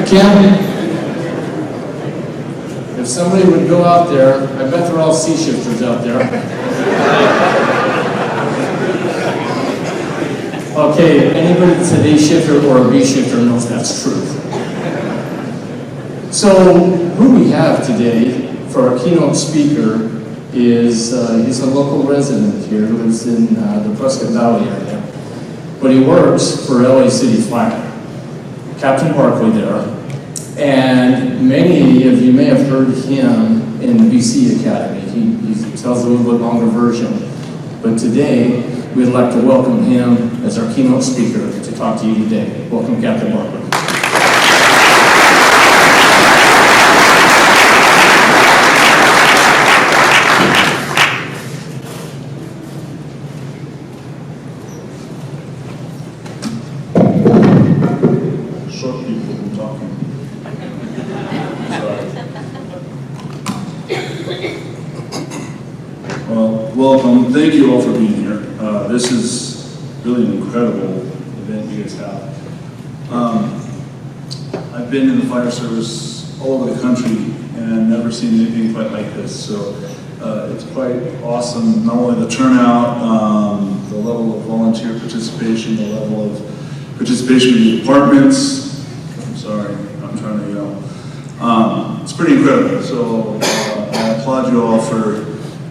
Kim, if somebody would go out there, I bet they're all C shifters out there. Okay, anybody that's an A shifter or a B shifter knows that's true. So, who we have today for our keynote speaker is, he's a local resident here, lives in the Prescott Valley area, but he works for LA City Fire, Captain Barkley there, and many of you may have heard him in the BC Academy. He tells a little bit longer version, but today we'd like to welcome him as our keynote speaker to talk to you today. Welcome, Captain Barkley. Short people who talking. Sorry. Well, welcome. Thank you all for being here. This is really an incredible event you guys have. I've been in the fire service all over the country and never seen anything quite like this. So it's quite awesome. Not only the turnout, the level of volunteer participation, the level of participation in the departments. I'm sorry, I'm trying to yell. It's pretty incredible. So I applaud you all for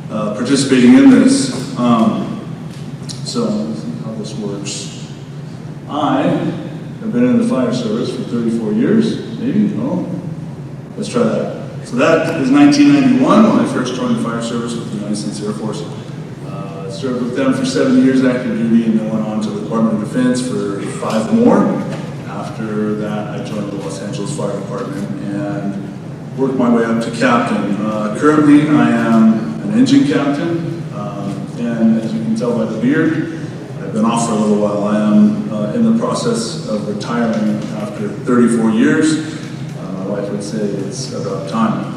participating in this. So let's see how this works. I have been in the fire service for 34 years, maybe, no? Let's try that. So that is 1991 when I first joined the fire service with the United States Air Force. Served with them for 7 years active duty and then went on to the Department of Defense for 5 more. After that, I joined the Los Angeles Fire Department and worked my way up to captain. Currently, I am an engine captain, and as you can tell by the beard, I've been off for a little while. I am in the process of retiring after 34 years. My wife would say it's about time.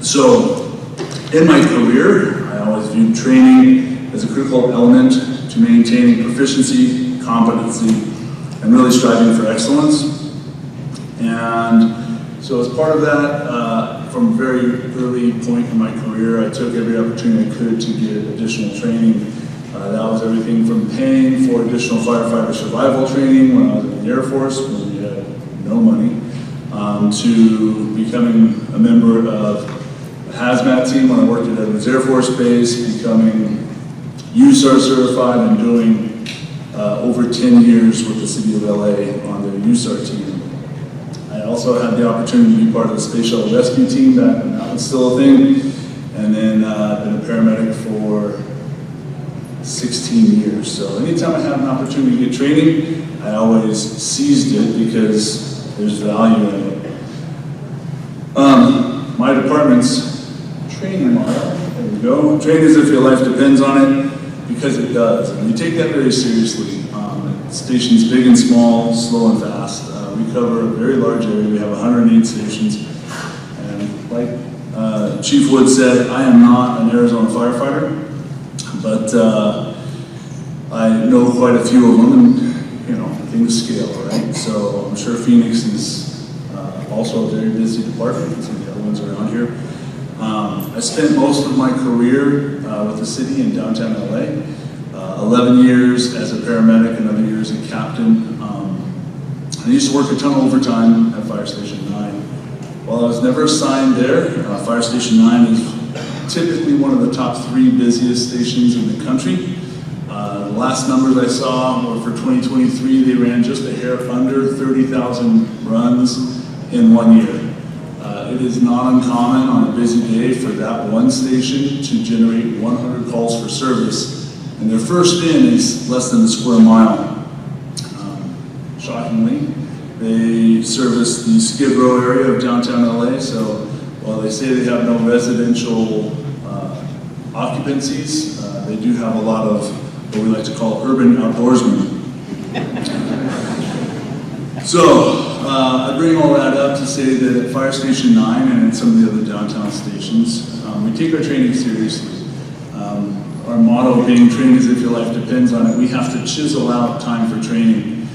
So, in my career, I always viewed training as a critical element to maintaining proficiency, competency, and really striving for excellence. And so as part of that, from a very early point in my career, I took every opportunity I could to get additional training. That was everything from paying for additional firefighter survival training when I was in the Air Force, when we had no money, to becoming a member of the hazmat team when I worked at Edwards Air Force Base, becoming USAR certified and doing over 10 years with the City of LA on their USAR team. I also had the opportunity to be part of the Space Shuttle Rescue Team back when that was still a thing, and then been a paramedic for 16 years. So anytime I had an opportunity to get training, I always seized it because there's value in it. My department's training model, there we go. Train as if your life depends on it, because it does. And we take that very seriously. Stations big and small, slow and fast. We cover a very large area. We have 108 stations. And like Chief Wood said, I am not an Arizona firefighter, but I know quite a few of them, and you know, things scale, right? So I'm sure Phoenix is also a very busy department. Some of the other ones around here. I spent most of my career with the city in downtown LA. 11 years as a paramedic, another year as a captain. I used to work a ton of overtime at Fire Station 9. While I was never assigned there, Fire Station 9 is typically one of the top 3 busiest stations in the country. The last numbers I saw were for 2023, they ran just a hair under 30,000 runs in 1 year. It is not uncommon on a busy day for that one station to generate 100 calls for service, and their first in is less than a square mile. Shockingly, they service the Skid Row area of downtown LA, so while they say they have no residential occupancies, they do have a lot of what we like to call urban outdoorsmen. So, I bring all that up to say that at Fire Station 9 and at some of the other downtown stations, we take our training seriously. Our motto being train as if your life depends on it, we have to chisel out time for training.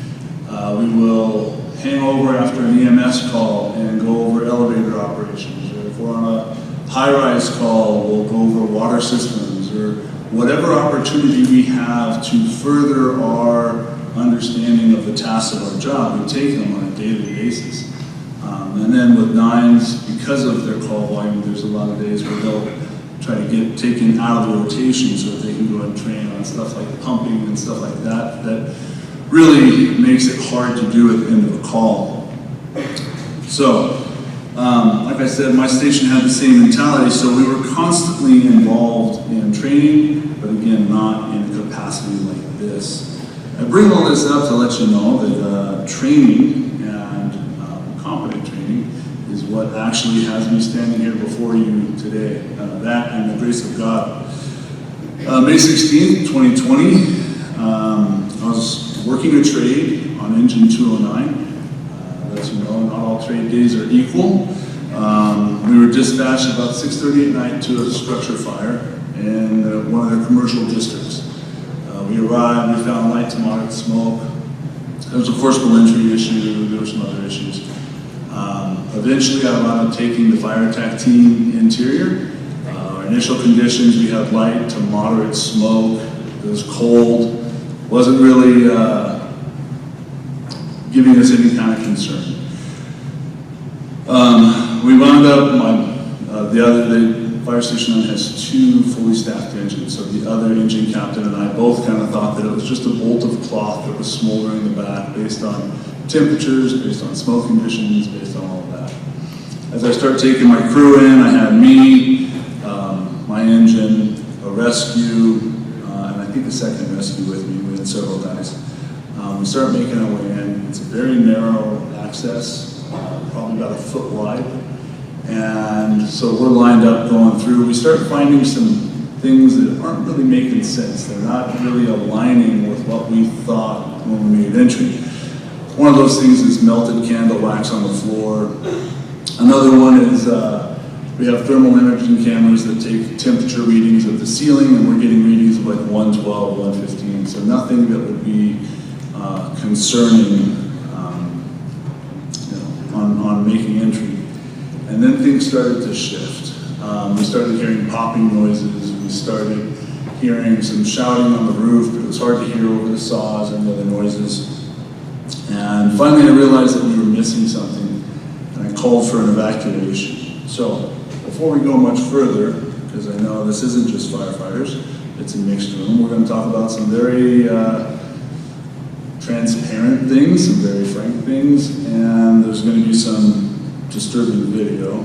We will hang over after an EMS call and go over elevator operations, or if we're on a high-rise call, we'll go over water systems, or whatever opportunity we have to further our understanding of the tasks of our job, we take them on a daily basis. And then with nines, because of their call volume, there's a lot of days where they'll try to get taken out of the rotation so that they can go and train on stuff like pumping and stuff like that. That really makes it hard to do at the end of a call. So, like I said, my station had the same mentality, so we were constantly involved in training, but again, not in a capacity like this. I bring all this up to let you know that training and competent training is what actually has me standing here before you today. That and the grace of God. May 16th, 2020, I was working a trade on engine 209. As you know, not all trade days are equal. We were dispatched about 6:30 at night to a structure fire in one of the commercial districts. We arrived, we found light to moderate smoke. There was a forcible entry issue, there were some other issues. Eventually, I wound up taking the fire attack team interior. Our initial conditions, we had light to moderate smoke. It was cold. Wasn't really giving us any kind of concern. We wound up, the fire station has 2 fully staffed engines, so the other engine captain and I both kind of thought that it was just a bolt of cloth that was smoldering in the back based on temperatures, based on smoke conditions, based on all of that. As I started taking my crew in, I had me, my engine, a rescue, and I think a second rescue with me. We had several guys. We started making our way in. It's a very narrow access, probably about 1 foot wide. And so we're lined up going through. We start finding some things that aren't really making sense. They're not really aligning with what we thought when we made entry. One of those things is melted candle wax on the floor. Another one is we have thermal imaging cameras that take temperature readings of the ceiling, and we're getting readings of like 112, 115. So nothing that would be concerning on making entry. And then things started to shift. We started hearing popping noises. We started hearing some shouting on the roof, but it was hard to hear over the saws and the other noises. And finally I realized that we were missing something, and I called for an evacuation. So before we go much further, because I know this isn't just firefighters, it's a mixed room, we're going to talk about some very transparent things, some very frank things, and there's going to be some disturbing video.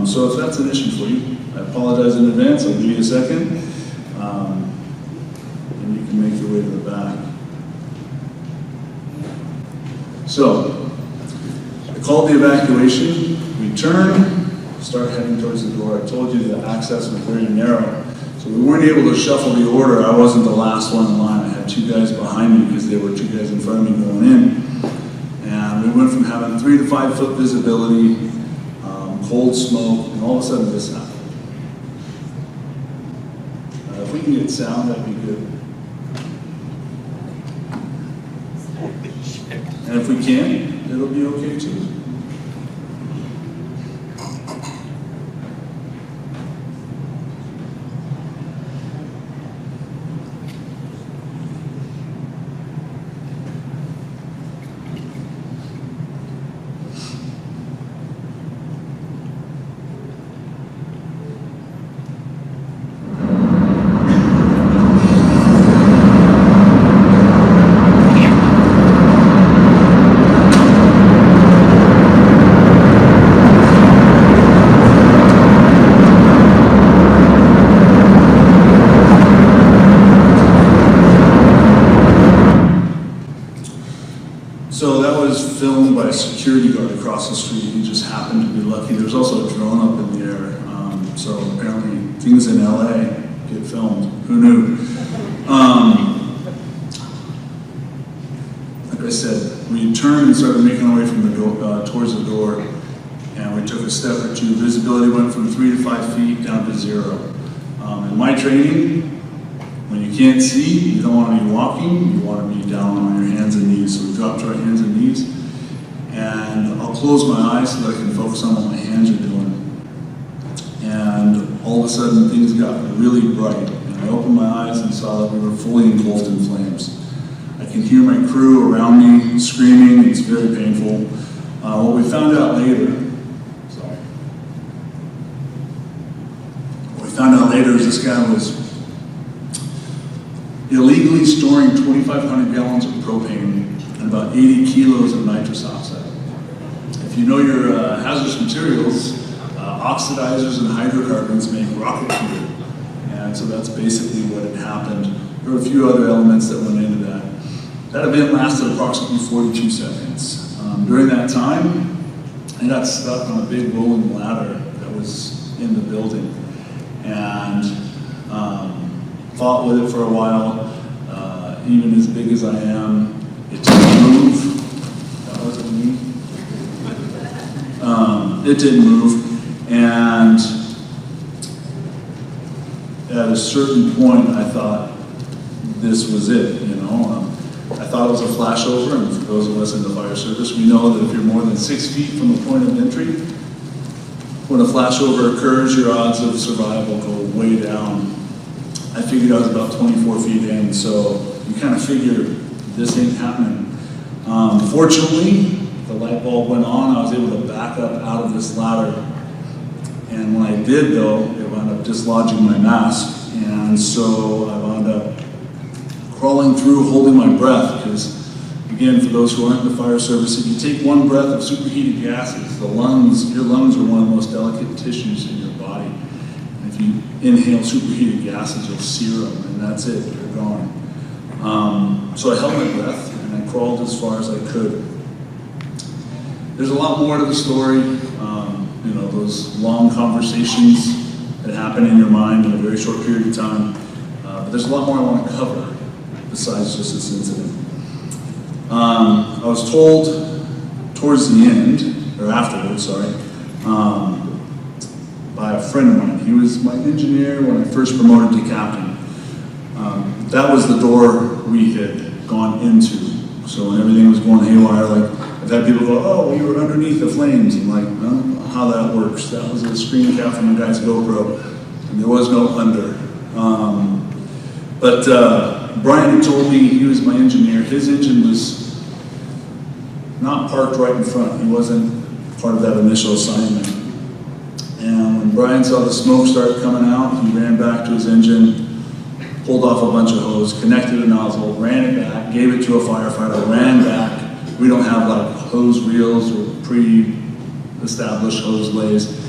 So if that's an issue for you, I apologize in advance. I'll give you a second, and you can make your way to the back. So, I called the evacuation. We turn, start heading towards the door. I told you the access was very narrow, so we weren't able to shuffle the order. I wasn't the last one in line. I had 2 guys behind me because there were 2 guys in front of me going in. And we went from having 3 to 5 foot visibility, cold smoke, and all of a sudden this happened. If we can get sound, that'd be good. And if we can't, it'll be okay too. So that was filmed by a security guard across the street. He just happened to be lucky. There's also a drone up in the air. So apparently things in LA get filmed. Who knew? Like I said, we turned and started making our way from the door, towards the door, and we took a step or 2. Visibility went from 3 to 5 feet down to 0. In my training, when you can't see, you don't want to be walking, you want to be down on your hands and knees. So we dropped to our hands and knees, And I'll close my eyes so that I can focus on what my hands are doing. And all of a sudden things got really bright. And I opened my eyes and saw that we were fully engulfed in flames. I can hear my crew around me screaming. It's very painful. What we found out later, is this guy was illegally storing 2,500 gallons of propane and about 80 kilos of nitrous oxide. If you know your hazardous materials, oxidizers and hydrocarbons make rocket fuel. And so that's basically what had happened. There were a few other elements that went into that. That event lasted approximately 42 seconds. During that time, I got stuck on a big rolling ladder that was in the building. And fought with it for a while. Even as big as I am, it didn't move. That wasn't me. It didn't move. And at a certain point, I thought this was it, you know. I thought it was a flashover, and for those of us in the fire service, we know that if you're more than 6 feet from the point of entry, when a flashover occurs, your odds of survival go way down. I figured I was about 24 feet in, so you kind of figure this ain't happening. Fortunately, the light bulb went on. I was able to back up out of this ladder. And when I did, though, it wound up dislodging my mask. And so I wound up crawling through, holding my breath, because, again, for those who aren't in the fire service, if you take one breath of superheated gases, your lungs are one of the most delicate tissues in your body. And if you inhale superheated gases, you'll sear them, and that's it, you're gone. So I held my breath, and I crawled as far as I could. There's a lot more to the story, you know, those long conversations that happen in your mind in a very short period of time. But there's a lot more I want to cover besides just this incident. I was told towards the end, or afterwards, by a friend of mine. He was my engineer when I first promoted to captain. That was the door we had gone into. So when everything was going haywire, like, I've had people go, oh, you were underneath the flames. I'm like, I don't know how that works. That was a screen cap from a guy's GoPro, and there was no under. But Brian had told me, he was my engineer, his engine was not parked right in front. He wasn't part of that initial assignment. And when Brian saw the smoke start coming out, he ran back to his engine, pulled off a bunch of hose, connected a nozzle, ran it back, gave it to a firefighter, ran back. We don't have like hose reels or pre-established hose lays.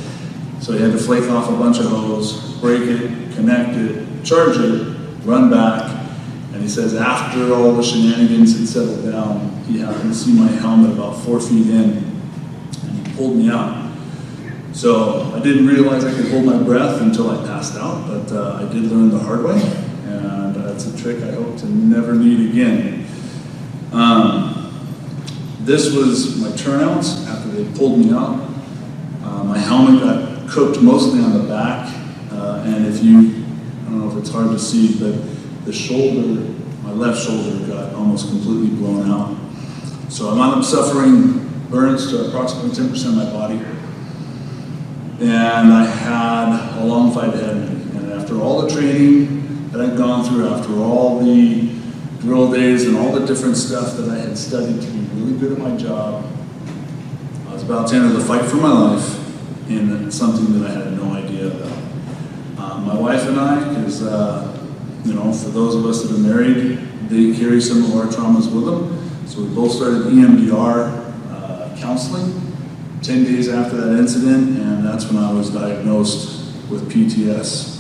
So he had to flake off a bunch of hose, break it, connect it, charge it, run back. And he says after all the shenanigans had settled down, he happened to see my helmet about 4 feet in, and he pulled me out. So I didn't realize I could hold my breath until I passed out, but I did learn the hard way, and that's a trick I hope to never need again. This was my turnouts after they pulled me out. My helmet got cooked mostly on the back, and if you, I don't know if it's hard to see, but the shoulder, my left shoulder got almost completely blown out. So I wound up suffering burns to approximately 10% of my body. And I had a long fight ahead of me. And after all the training that I'd gone through, after all the drill days and all the different stuff that I had studied to be really good at my job, I was about to enter the fight for my life in something that I had no idea about. My wife and I, because you know, for those of us that are married, they carry some of our traumas with them. So we both started EMDR counseling 10 days after that incident, and that's when I was diagnosed with PTS.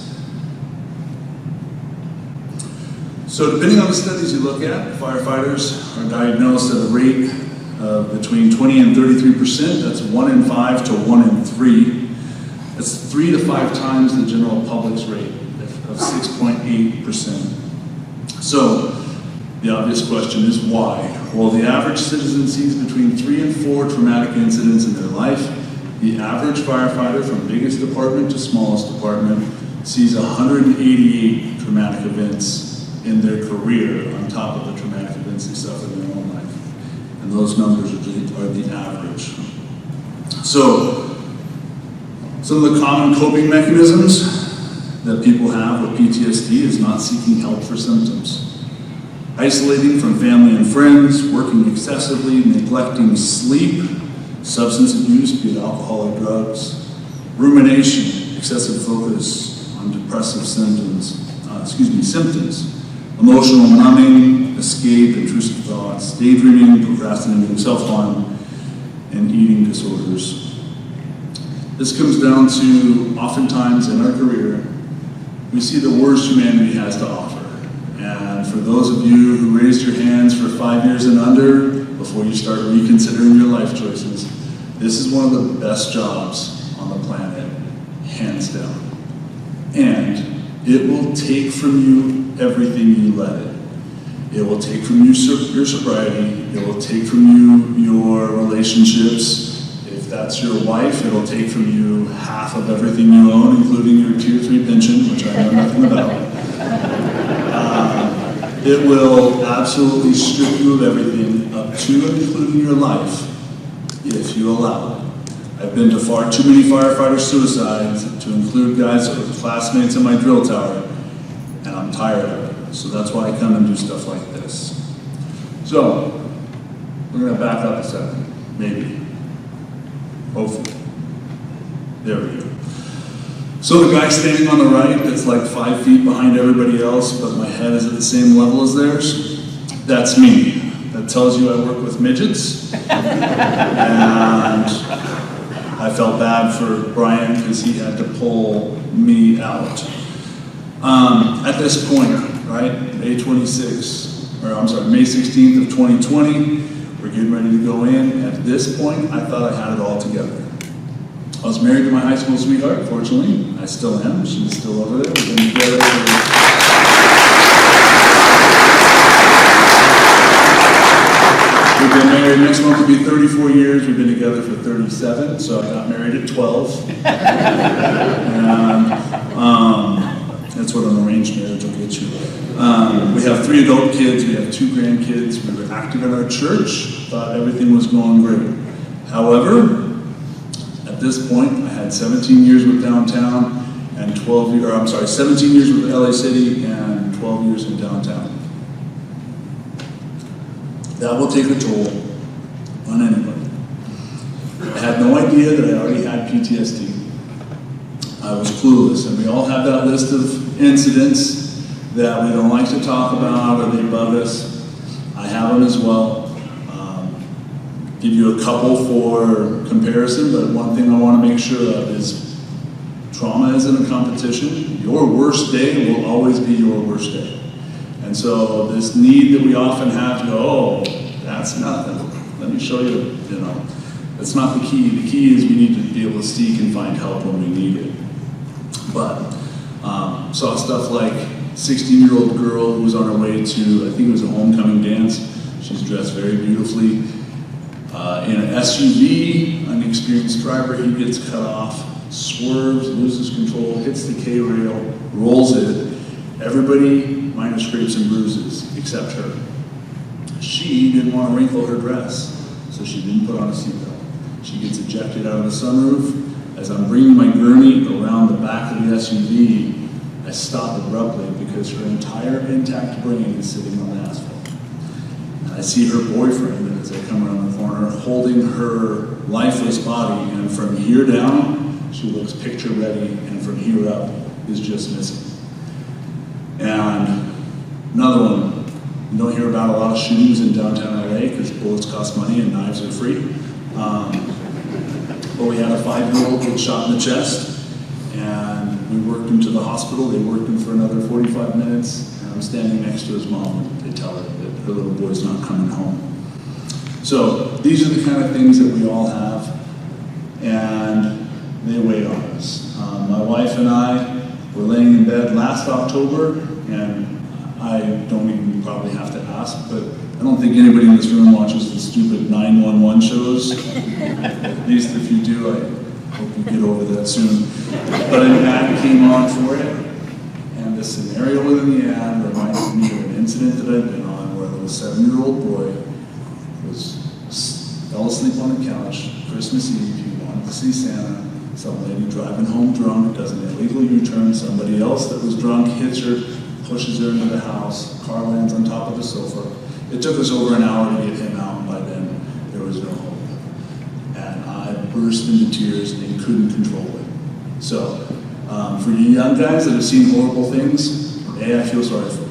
So depending on the studies you look at, firefighters are diagnosed at a rate of between 20 and 33%. That's 1 in 5 to 1 in 3. That's 3 to 5 times the general public's rate of 6.8%. So the obvious question is why? Well, the average citizen sees between 3 and 4 traumatic incidents in their life. The average firefighter, from biggest department to smallest department, sees 188 traumatic events in their career on top of the traumatic events they suffer in their own life. and those numbers are the average. So, some of the common coping mechanisms that people have with PTSD is not seeking help for symptoms. Isolating from family and friends, working excessively, neglecting sleep, substance abuse, be it alcohol or drugs, rumination, excessive focus on depressive symptoms, emotional numbing, escape, intrusive thoughts, daydreaming, procrastinating, self-harm, and eating disorders. This comes down to, oftentimes in our career, we see the worst humanity has to offer. And for those of you who raised your hands for 5 years and under, before you start reconsidering your life choices, this is one of the best jobs on the planet, hands down. And it will take from you everything you let it. It will take from you your sobriety. It will take from you your relationships. If that's your wife, it'll take from you half of everything you own, including your Tier 3 pension, which I know nothing about. It will absolutely strip you of everything, up to and including your life, if you allow it. I've been to far too many firefighter suicides, to include guys that were classmates in my drill tower, and I'm tired of it. So that's why I come and do stuff like this. So, we're going to back up a second, maybe. Hopefully. There we go. So the guy standing on the right that's like 5 feet behind everybody else, but my head is at the same level as theirs, that's me. That tells you I work with midgets. And I felt bad for Brian because he had to pull me out. At this point, right, May 16th of 2020, we're getting ready to go in. At this point, I thought I had it all together. I was married to my high school sweetheart, fortunately. I still am. She's still over there. We've been together We've been married, next month will be 34 years. We've been together for 37, so I got married at 12. And that's what an arranged marriage will get you. We have 3 adult kids, we have 2 grandkids. We were active in our church, thought everything was going great. However, at this point, I had 17 years with downtown and 17 years with LA City and 12 years in downtown. That will take a toll on anybody. I had no idea that I already had PTSD. I was clueless, and we all have that list of incidents that we don't like to talk about or they bug us. I have them as well. Give you a couple for comparison, but one thing I want to make sure of is trauma isn't a competition. Your worst day will always be your worst day. And so this need that we often have to go, oh, that's nothing. Let me show you, that's not the key. The key is we need to be able to seek and find help when we need it. But saw stuff like 16-year-old girl who was on her way to, I think it was a homecoming dance. She's dressed very beautifully. In an SUV, an experienced driver, he gets cut off, swerves, loses control, hits the K-rail, rolls it. Everybody minor scrapes and bruises, except her. She didn't want to wrinkle her dress, so she didn't put on a seatbelt. She gets ejected out of the sunroof. As I'm bringing my gurney around the back of the SUV, I stop abruptly because her entire intact brain is sitting on the asphalt. I see her boyfriend as I come around the corner holding her lifeless body, and from here down, she looks picture ready, and from here up is just missing. And another one, you don't hear about a lot of shootings in downtown LA because bullets cost money and knives are free. But we had a 5-year-old who was shot in the chest, and we worked him to the hospital. They worked him for another 45 minutes, and I'm standing next to his mom, and they tell her that her little boy's not coming home. So these are the kind of things that we all have, and they weigh on us. My wife and I were laying in bed last October, and I don't even probably have to ask, but I don't think anybody in this room watches the stupid 911 shows. At least if you do, I hope you get over that soon. But an ad came on for it, and the scenario within the ad reminded me of an incident that I'd been on where a little 7-year-old boy was fell asleep on the couch, Christmas Eve, he wanted to see Santa. Some lady driving home drunk does an illegal U-turn, somebody else that was drunk hits her, pushes her into the house, car lands on top of the sofa. It took us over an hour to get him out, and by then there was no hope. And I burst into tears and couldn't control it. So, for you young guys that have seen horrible things, A, I feel sorry for you.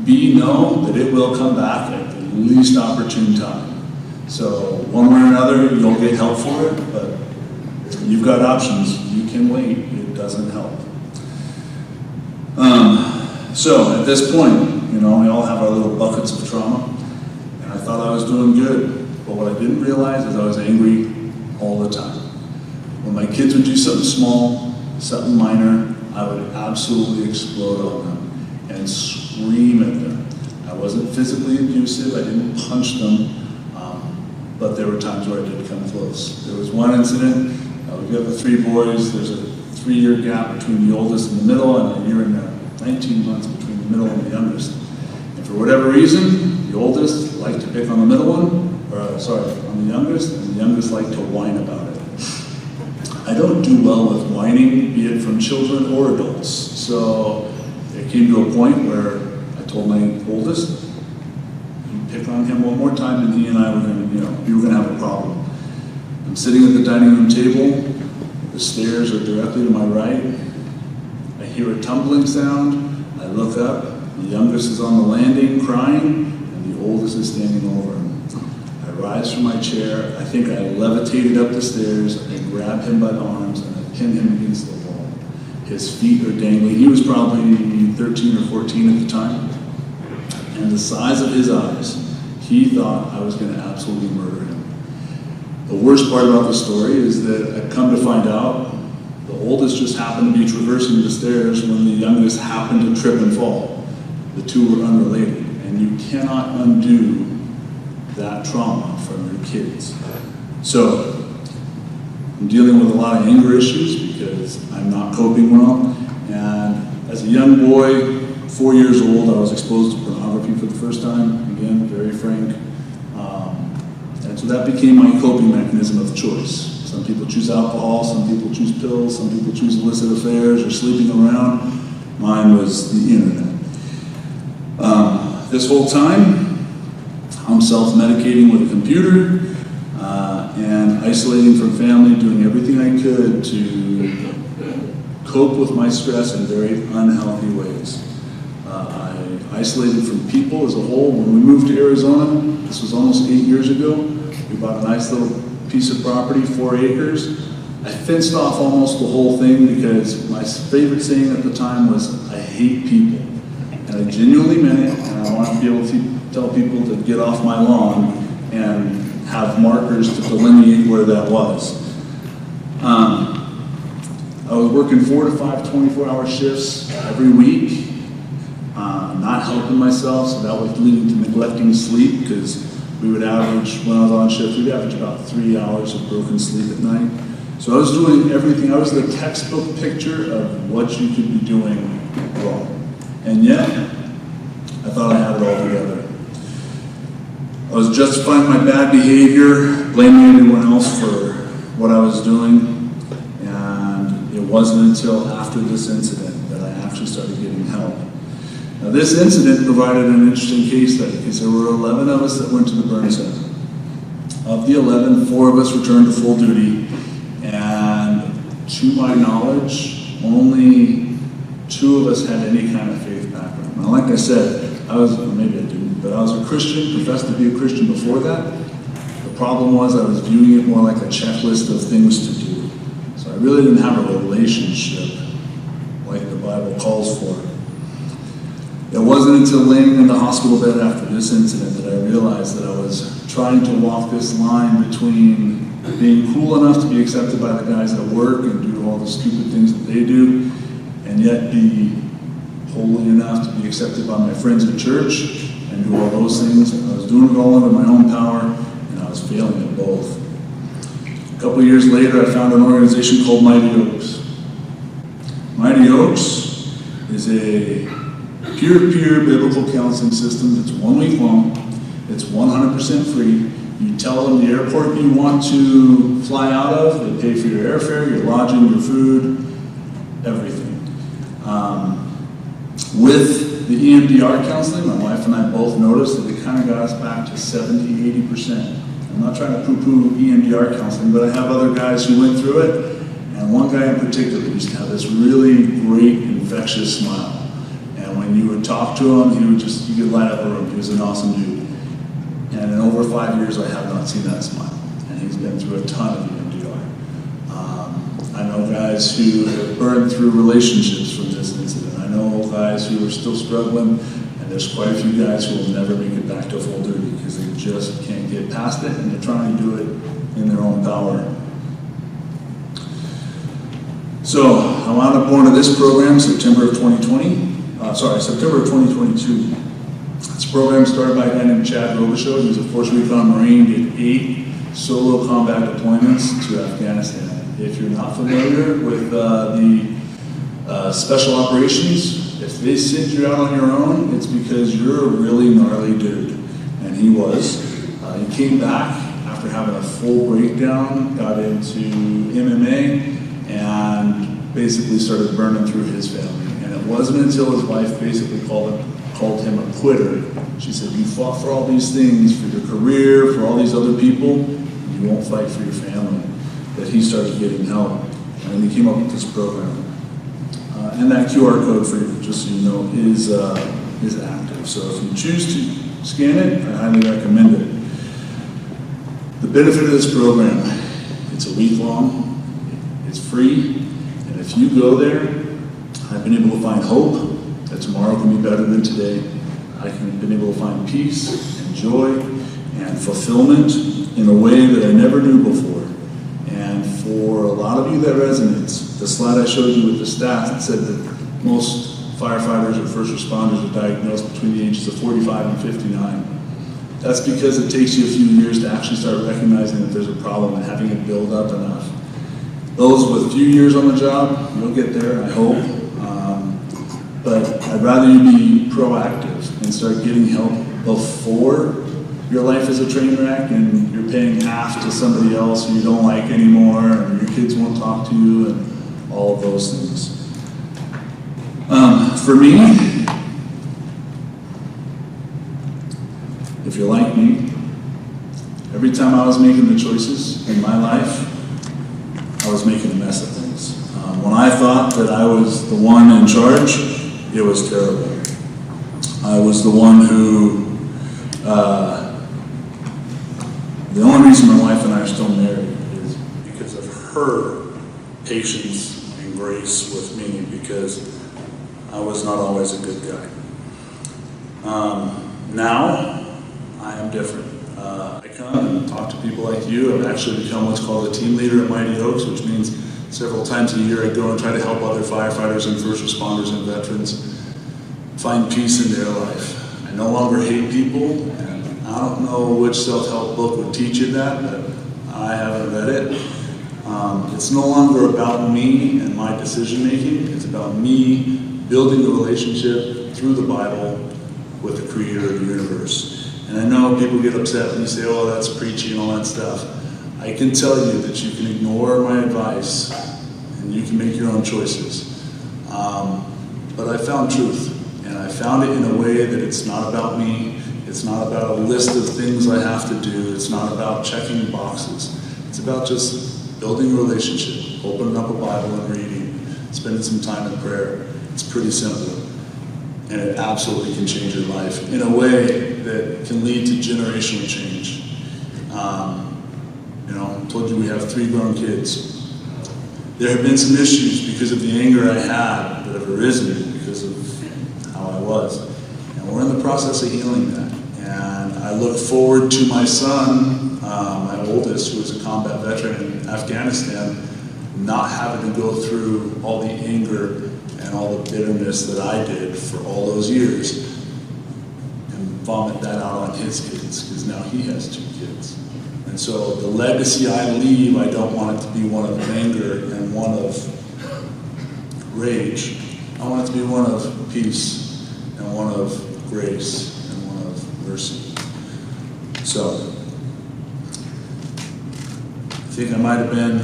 B, know that it will come back at the least opportune time. So, one way or another, you'll get help for it, but you've got options. You can wait. It doesn't help. So, at this point, we all have our little buckets of trauma, and I thought I was doing good, but what I didn't realize is I was angry all the time. When my kids would do something small, something minor, I would absolutely explode on them and scream at them. I wasn't physically abusive, I didn't punch them, but there were times where I did come close. There was one incident, we've got the 3 boys, there's a 3-year gap between the oldest and the middle, and a year and 19 months between the middle and the youngest. And for whatever reason, the oldest liked to pick on the middle one, on the youngest, and the youngest liked to whine about it. I don't do well with whining, be it from children or adults. So it came to a point where I told my oldest, you pick on him one more time and he and I were going to, we were going to have a problem. I'm sitting at the dining room table, the stairs are directly to my right. I hear a tumbling sound, I look up, the youngest is on the landing crying, and the oldest is standing over him. I rise from my chair, I think I levitated up the stairs, I grab him by the arms, and I pin him against the wall. His feet are dangling. He was probably 13 or 14 at the time. And the size of his eyes, he thought I was going to absolutely murder him. The worst part about the story is that I've come to find out the oldest just happened to be traversing the stairs when the youngest happened to trip and fall. The two were unrelated, and you cannot undo that trauma from your kids. So, I'm dealing with a lot of anger issues because I'm not coping well, and as a young boy, 4 years old, I was exposed to pornography for the first time, again, very frank, and so that became my coping mechanism of choice. Some people choose alcohol, some people choose pills, some people choose illicit affairs or sleeping around. Mine was the internet. This whole time, I'm self-medicating with a computer and isolating from family, doing everything I could to cope with my stress in very unhealthy ways. I isolated from people as a whole. When we moved to Arizona, this was almost 8 years ago, we bought a nice little piece of property, 4 acres. I fenced off almost the whole thing because my favorite saying at the time was, I hate people. And I genuinely meant it, and I want to be able to tell people to get off my lawn and have markers to delineate where that was. I was working 4 to 5 24-hour shifts every week, not helping myself, so that was leading to neglecting sleep because we would average, when I was on shift, we'd average about 3 hours of broken sleep at night. So I was doing everything, I was the textbook picture of what you could be doing wrong. And yet, I thought I had it all together. I was justifying my bad behavior, blaming everyone else for what I was doing, and it wasn't until after this incident that I actually started getting help. Now this incident provided an interesting case study because there were 11 of us that went to the burn center. Of the 11, 4 of us returned to full duty, and to my knowledge, only 2 of us had any kind of faith background. Now like I said, or maybe I didn't, but I was a Christian, professed to be a Christian before that. The problem was I was viewing it more like a checklist of things to do. So I really didn't have a relationship like the Bible calls for. It wasn't until laying in the hospital bed after this incident that I realized that I was trying to walk this line between being cool enough to be accepted by the guys at work and do all the stupid things that they do, and yet be holy enough to be accepted by my friends at church and do all those things. I was doing it all under my own power, and I was failing at both. A couple years later, I found an organization called Mighty Oaks. Mighty Oaks is a peer-to-peer biblical counseling system that's 1 week long, it's 100% free, You tell them the airport you want to fly out of, they pay for your airfare, your lodging, your food, everything. With the EMDR counseling, my wife and I both noticed that it kind of got us back to 70, 80%. I'm not trying to poo-poo EMDR counseling, but I have other guys who went through it, and one guy in particular used to have this really great infectious smile. And when you would talk to him, you could light up a room. He was an awesome dude. And in over 5 years, I have not seen that smile. And he's been through a ton of EMDR. I know guys who have burned through relationships from this incident. I know guys who are still struggling, and there's quite a few guys who will never make it back to full duty because they just can't get past it, and they're trying to do it in their own power. So I wound up going to this program September of 2022. This program started by a guy named Chad Robichaud. He was a Force Recon Marine, did 8 solo combat deployments to Afghanistan. If you're not familiar with the special operations, if they send you out on your own, it's because you're a really gnarly dude. And he was. He came back after having a full breakdown, got into MMA, and basically started burning through his family. And it wasn't until his wife basically called him a quitter. She said, you fought for all these things, for your career, for all these other people, you won't fight for your family. That he started getting help. And he came up with this program. And that QR code, for you, just so you know, is active. So if you choose to scan it, I highly recommend it. The benefit of this program, it's a week long, it's free, and if you go there, I've been able to find hope that tomorrow can be better than today. I've been able to find peace and joy and fulfillment in a way that I never knew before. And for a lot of you that resonates, the slide I showed you with the stats that said that most firefighters or first responders are diagnosed between the ages of 45 and 59. That's because it takes you a few years to actually start recognizing that there's a problem and having it build up enough. Those with a few years on the job, you'll get there, I hope. But I'd rather you be proactive and start getting help before your life is a train wreck and you're paying half to somebody else who you don't like anymore, and your kids won't talk to you, and all of those things. For me, if you're like me, every time I was making the choices in my life, I was making a mess of things. When I thought that I was the one in charge, it was terrible. I was the one who, the only reason my wife and I are still married is because of her patience and grace with me, because I was not always a good guy. Now, I am different. I come and talk to people like you. I've actually become what's called a team leader at Mighty Oaks, which means several times a year I go and try to help other firefighters and first responders and veterans find peace in their life. I no longer hate people, and I don't know which self-help book would teach you that, but I haven't read it. It's no longer about me and my decision making. It's about me building a relationship through the Bible with the creator of the universe. And I know people get upset when you say, oh, that's preachy and all that stuff. I can tell you that you can ignore my advice and you can make your own choices. But I found truth, and I found it in a way that it's not about me. It's not about a list of things I have to do. It's not about checking boxes. It's about just building a relationship, opening up a Bible and reading, spending some time in prayer. It's pretty simple. And it absolutely can change your life in a way that can lead to generational change. I told you we have 3 grown kids. There have been some issues because of the anger I had that have arisen because of how I was. And we're in the process of healing that. And I look forward to my son, my oldest, who is a combat veteran in Afghanistan, not having to go through all the anger and all the bitterness that I did for all those years and vomit that out on his kids, because now he has 2 kids. And so the legacy I leave, I don't want it to be one of anger and one of rage. I want it to be one of peace and one of grace and one of mercy. So think I might have been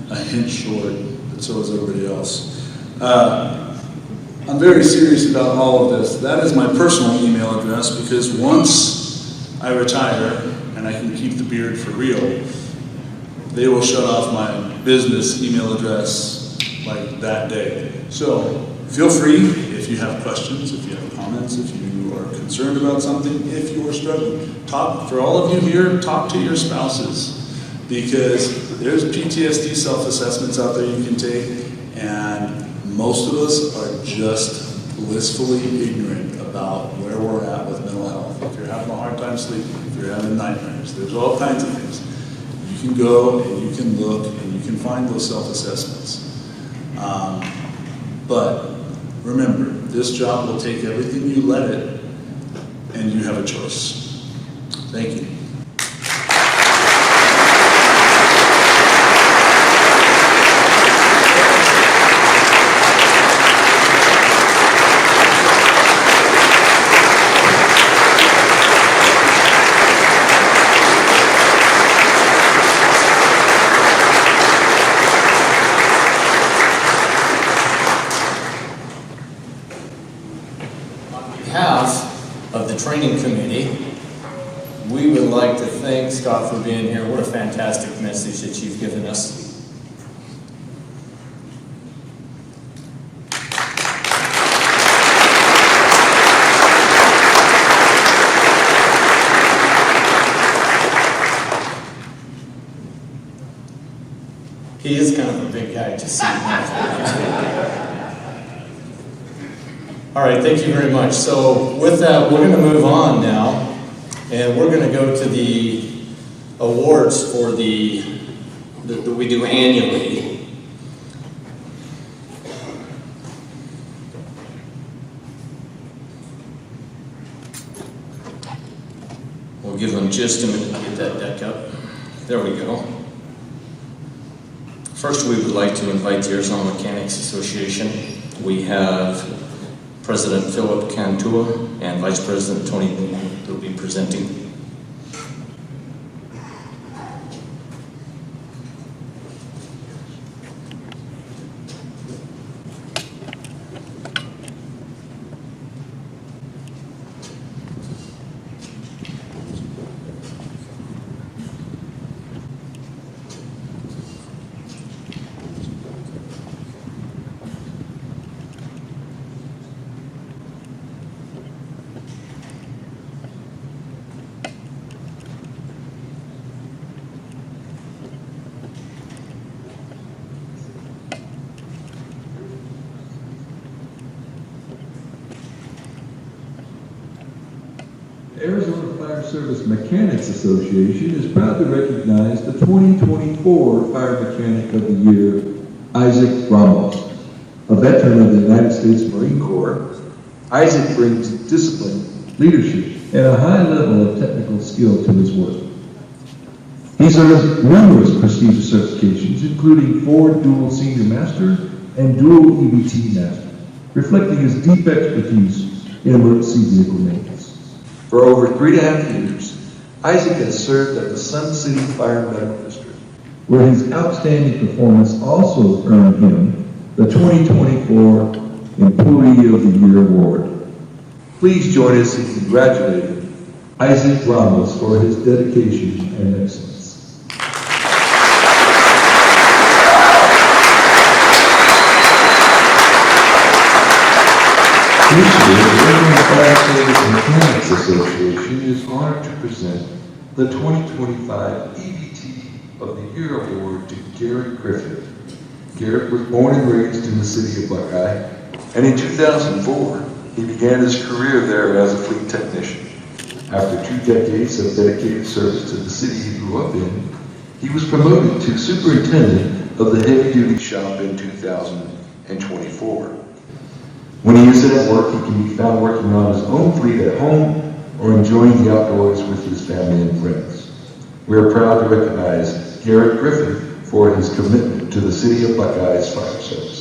a hint short, but so is everybody else. I'm very serious about all of this. That is my personal email address, because once I retire and I can keep the beard for real, they will shut off my business email address like that day. So feel free if you have questions, if you have comments, if you are concerned about something, if you are struggling. Talk, for all of you here, talk to your spouses, because there's PTSD self-assessments out there you can take, and most of us are just blissfully ignorant about where we're at with mental health. If you're having a hard time sleeping, if you're having nightmares, there's all kinds of things. You can go and you can look and you can find those self-assessments. But remember, this job will take everything you let it, and you have a choice. Thank you. Of the training committee, we would like to thank Scott for being here. What a fantastic message that you've given us. He is kind of a big guy, just so you know. All right, thank you very much. So with that, we're going to move on now, and we're going to go to the awards for that we do annually. We'll give them just a minute to get that deck up. There we go. First, we would like to invite the Arizona Mechanics Association. We have President Philip Cantua and Vice President Tony Moon will be presenting. The Arizona Fire Service Mechanics Association is proud to recognize the 2024 Fire Mechanic of the Year, Isaac Ramos. A veteran of the United States Marine Corps, Isaac brings discipline, leadership, and a high level of technical skill to his work. He's earned numerous prestigious certifications, including 4 dual senior master and dual EBT master, reflecting his deep expertise in emergency vehicle maintenance. For over 3.5 years, Isaac has served at the Sun City Fire Medical District, where his outstanding performance also earned him the 2024 Employee of the Year Award. Please join us in congratulating Isaac Ramos for his dedication and excellence. This year, the Arizona Fire Service Mechanics Association is honored to present the 2025 EBT of the Year Award to Garrett Griffith. Garrett was born and raised in the city of Buckeye, and in 2004, he began his career there as a fleet technician. After 2 decades of dedicated service to the city he grew up in, he was promoted to superintendent of the heavy-duty shop in 2024. When he isn't at work, he can be found working on his own fleet at home or enjoying the outdoors with his family and friends. We are proud to recognize Garrett Griffith for his commitment to the City of Buckeye's fire service.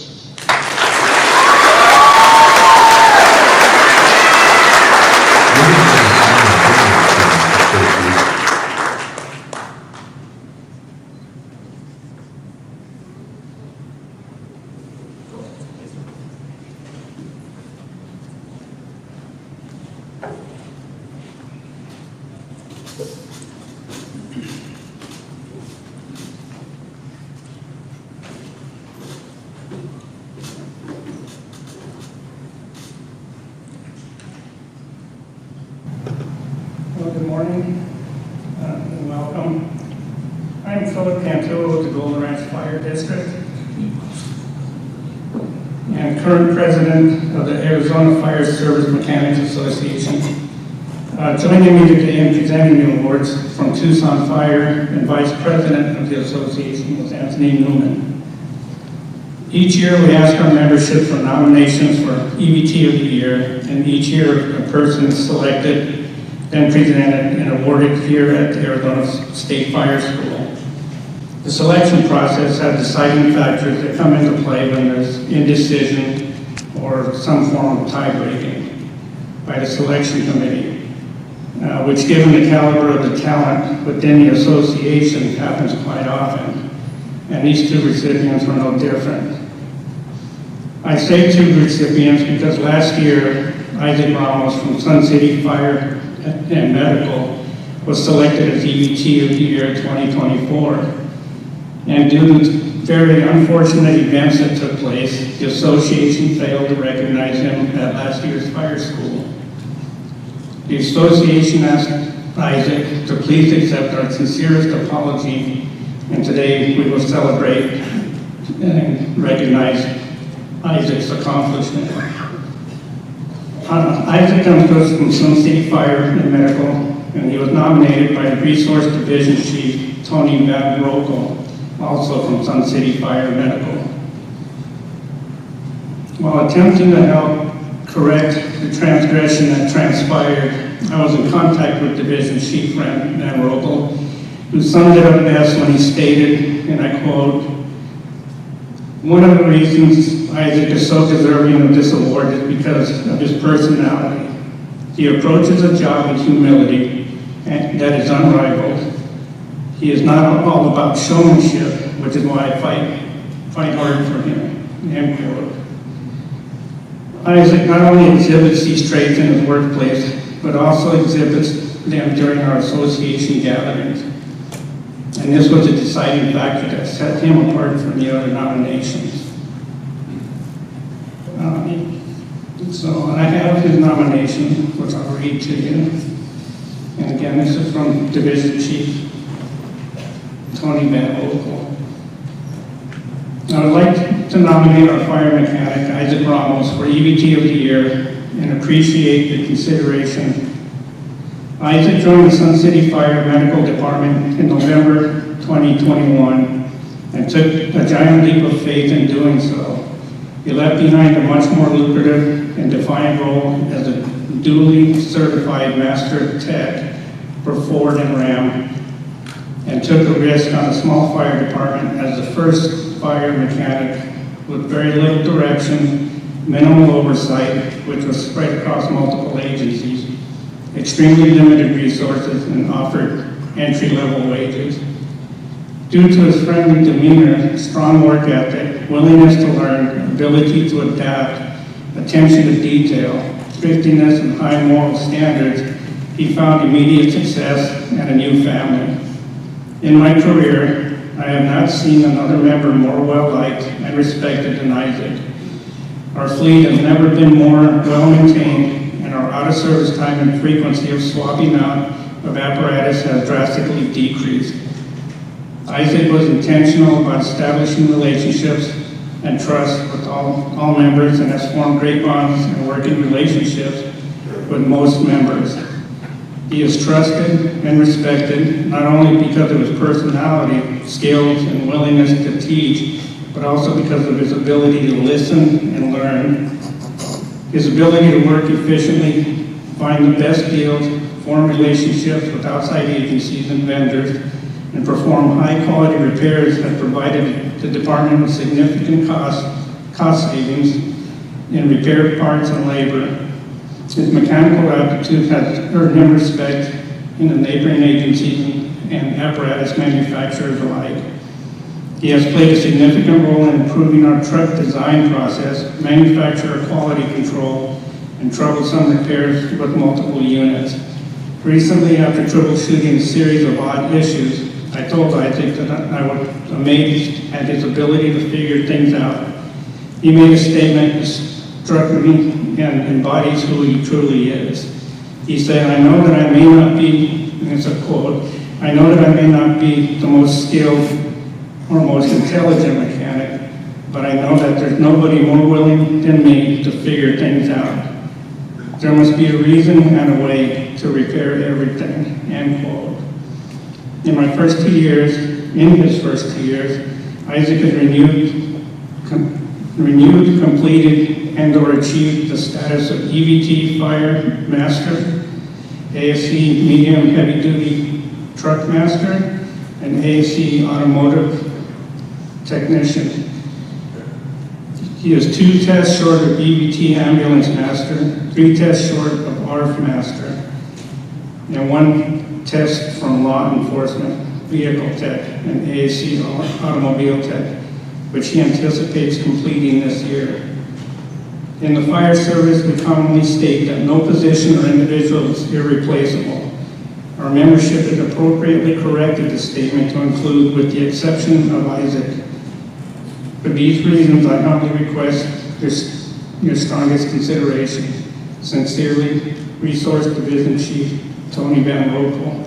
morning. Welcome. I'm Philip Cantillo with the Golden Ranch Fire District and current president of the Arizona Fire Service Mechanics Association. Joining me today in presenting the awards from Tucson Fire and vice president of the association was Anthony Newman. Each year we ask our membership for nominations for EVT of the Year, and each year a person is selected, then presented and awarded here at the Arizona State Fire School. The selection process has deciding factors that come into play when there's indecision or some form of tie breaking by the selection committee, which given the caliber of the talent within the association happens quite often, and these two recipients were no different. I say two recipients because last year Isaac Ramos from Sun City Fire and Medical was selected as EVT of the Year 2024. And due to very unfortunate events that took place, the association failed to recognize him at last year's fire school. The association asked Isaac to please accept our sincerest apology, and today we will celebrate and recognize Isaac's accomplishment. Isaac comes to us from Sun City Fire and Medical, and he was nominated by the Resource Division Chief Tony Van Rokel, also from Sun City Fire and Medical. While attempting to help correct the transgression that transpired, I was in contact with Division Chief Van Rokel, who summed it up best when he stated, and I quote, "One of the reasons Isaac is so deserving of this award is because of his personality. He approaches a job with humility and that is unrivaled. He is not all about showmanship, which is why I fight hard for him." End quote. Isaac not only exhibits these traits in his workplace, but also exhibits them during our association gatherings. And this was a deciding factor that set him apart from the other nominations. So I have his nomination, which I'll read to you. And again, this is from Division Chief Tony Van Okel. I would like to nominate our fire mechanic, Isaac Ramos, for EVT of the Year and appreciate the consideration. Isaac joined the Sun City Fire Medical Department in November 2021 and took a giant leap of faith in doing so. He left behind a much more lucrative and defined role as a duly certified master tech for Ford and Ram, and took a risk on a small fire department as the first fire mechanic with very little direction, minimal oversight, which was spread across multiple agencies, extremely limited resources, and offered entry-level wages. Due to his friendly demeanor, strong work ethic, willingness to learn, ability to adapt, attention to detail, thriftiness, and high moral standards, he found immediate success and a new family. In my career, I have not seen another member more well-liked and respected than Isaac. Our fleet has never been more well-maintained, and our out-of-service time and frequency of swapping out of apparatus has drastically decreased. Isaac was intentional about establishing relationships and trust with all members, and has formed great bonds and working relationships with most members. He is trusted and respected, not only because of his personality, skills, and willingness to teach, but also because of his ability to listen and learn. His ability to work efficiently, find the best deals, form relationships with outside agencies and vendors, and perform high-quality repairs has provided the department with significant cost savings in repair parts and labor. His mechanical aptitude has earned him respect in the neighboring agencies and apparatus manufacturers alike. He has played a significant role in improving our truck design process, manufacturer quality control, and troublesome repairs with multiple units. Recently, after troubleshooting a series of odd issues, I told Isaac that I was amazed at his ability to figure things out. He made a statement that struck me and embodies who he truly is. He said, "I know that I may not be and it's a quote, "I know that I may not be the most skilled or most intelligent mechanic, but I know that there's nobody more willing than me to figure things out. There must be a reason and a way to repair everything," end quote. In his first 2 years, Isaac has renewed, completed, and/or achieved the status of EVT Fire Master, ASC Medium Heavy Duty Truck Master, and ASC Automotive Technician. He is 2 tests short of EVT Ambulance Master, 3 tests short of ARF Master, and 1 test from Law Enforcement Vehicle Tech and ASC Automobile Tech, which he anticipates completing this year. In the fire service, we commonly state that no position or individual is irreplaceable. Our membership has appropriately corrected the statement to include, with the exception of Isaac. For these reasons, I humbly request your strongest consideration. Sincerely, Resource Division Chief Tony Van Rokel.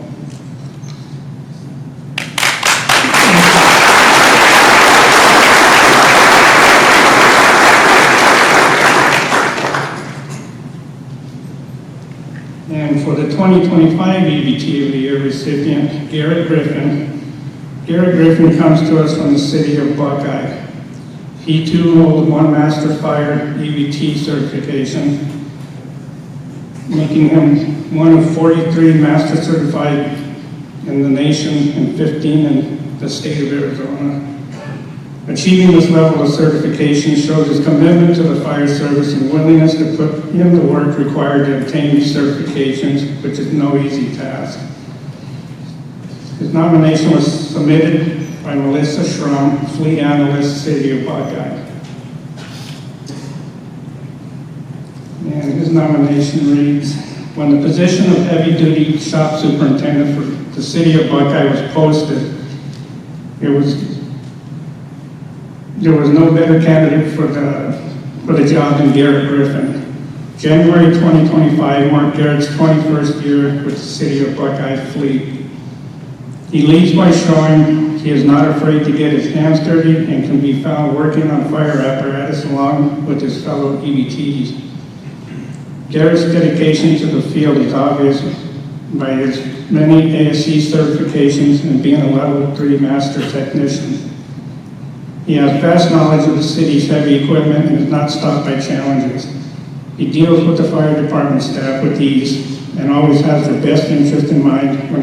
And for the 2025 EVT of the Year recipient, Garrett Griffin. Garrett Griffin comes to us from the city of Buckeye. He too holds 1 Master Fire EVT certification, making him one of 43 Master Certified in the nation and 15 in the state of Arizona. Achieving this level of certification shows his commitment to the fire service and willingness to put in the work required to obtain these certifications, which is no easy task. His nomination was submitted by Melissa Schrum, Fleet Analyst, City of Buckeye. And his nomination reads, when the position of heavy-duty shop superintendent for the City of Buckeye was posted, there was no better candidate for the job than Garrett Griffin. January 2025 marked Garrett's 21st year with the City of Buckeye Fleet. He leads by showing he is not afraid to get his hands dirty and can be found working on fire apparatus along with his fellow EVTs. Garrett's dedication to the field is obvious by his many ASC certifications and being a level 3 master technician. He has vast knowledge of the city's heavy equipment and is not stopped by challenges. He deals with the fire department staff with ease and always has their best interest in mind when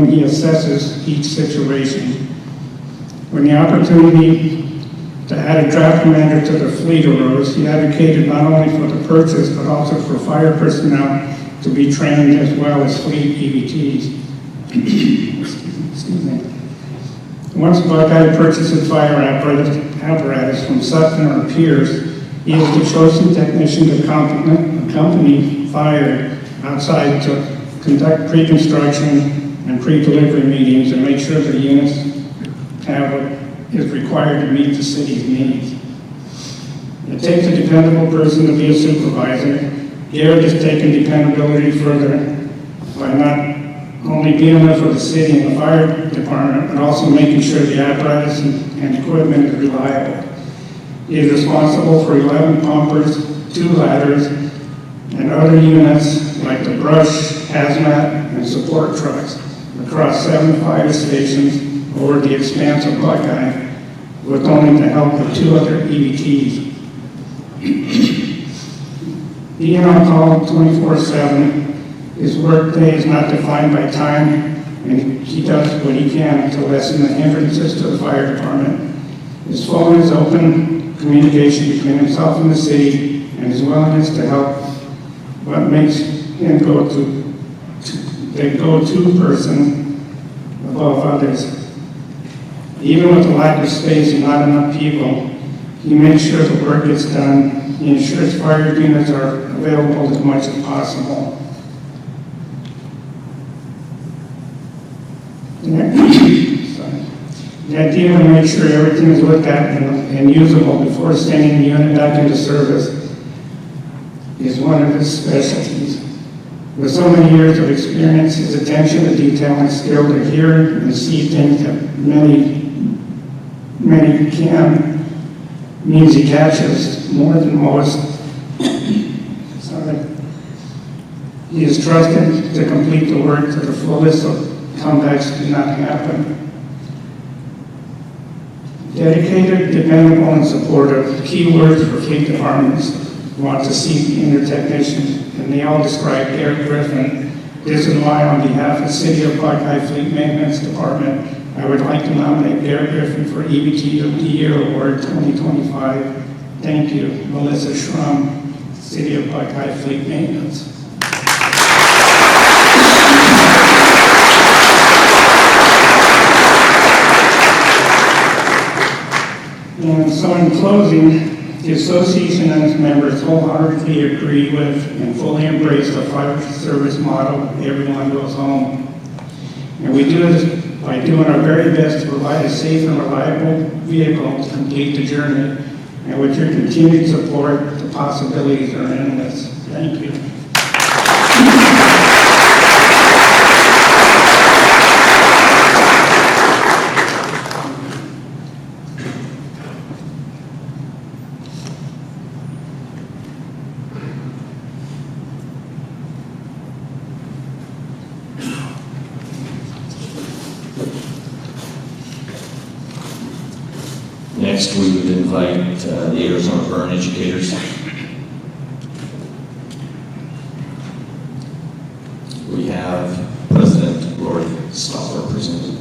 he assesses each situation. When the opportunity to add a draft commander to the fleet arose, he advocated not only for the purchase, but also for fire personnel to be trained as well as fleet EVTs. Excuse me. Once Buckeye purchases fire apparatus from Sutton or Pierce, he is the chosen technician to accompany fire outside to conduct pre-construction and pre-delivery meetings and make sure the units have what is required to meet the city's needs. It takes a dependable person to be a supervisor. Garrett has taken dependability further by not only being there for the city and the fire department, but also making sure the apparatus and equipment is reliable. He is responsible for 11 pumpers, 2 ladders, and other units like the brush, hazmat, and support trucks across 7 fire stations over the expanse of Buckeye, with only the help of 2 other EVTs. Being on call 24/7, his workday is not defined by time, and he does what he can to lessen the hindrances to the fire department. His phone is open communication between himself and the city, and his willingness to help what makes him the go-to person above others. Even with the lack of space and not enough people, he makes sure the work gets done. He ensures fire units are available as much as possible. The idea to make sure everything is looked at and usable before sending the unit back into service is one of his specialties. With so many years of experience, his attention to detail and skill to hear and see things that many can means he catches more than most. Sorry. He is trusted to complete the work to the fullest, so comebacks do not happen. Dedicated, dependable, and supportive, key words for fleet departments want to see in their technicians, and they all describe Eric Griffin. This is why, on behalf of City of Buckeye Fleet Maintenance Department, I would like to nominate Eric Griffin for EBT of the Year Award 2025. Thank you, Melissa Schrum, City of Buckeye Fleet Maintenance. And so in closing, the association and its members wholeheartedly agree with and fully embrace the fire service motto, everyone goes home. And we do this by doing our very best to provide a safe and reliable vehicle to complete the journey. And with your continued support, the possibilities are endless. Thank you. Next, we would invite the Arizona burn educators. We have President Lori Stoffer presenting.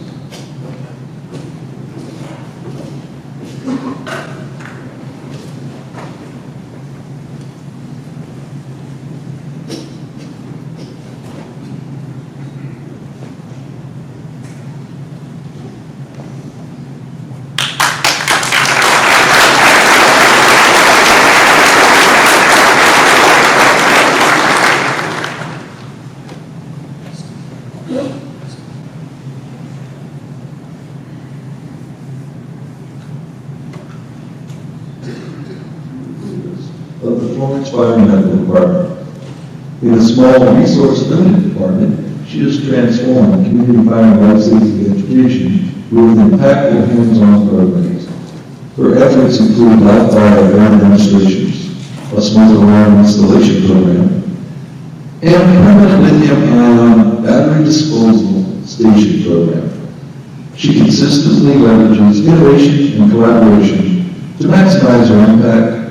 Of the Florence Fire and Medical Department. In a small resource limited department, she has transformed community fire and life safety education with impactful hands-on programs. Her efforts include live fire event demonstrations, a smoke alarm installation program, and a permanent lithium-ion battery disposal station program. She consistently leverages innovation and collaboration to maximize her impact,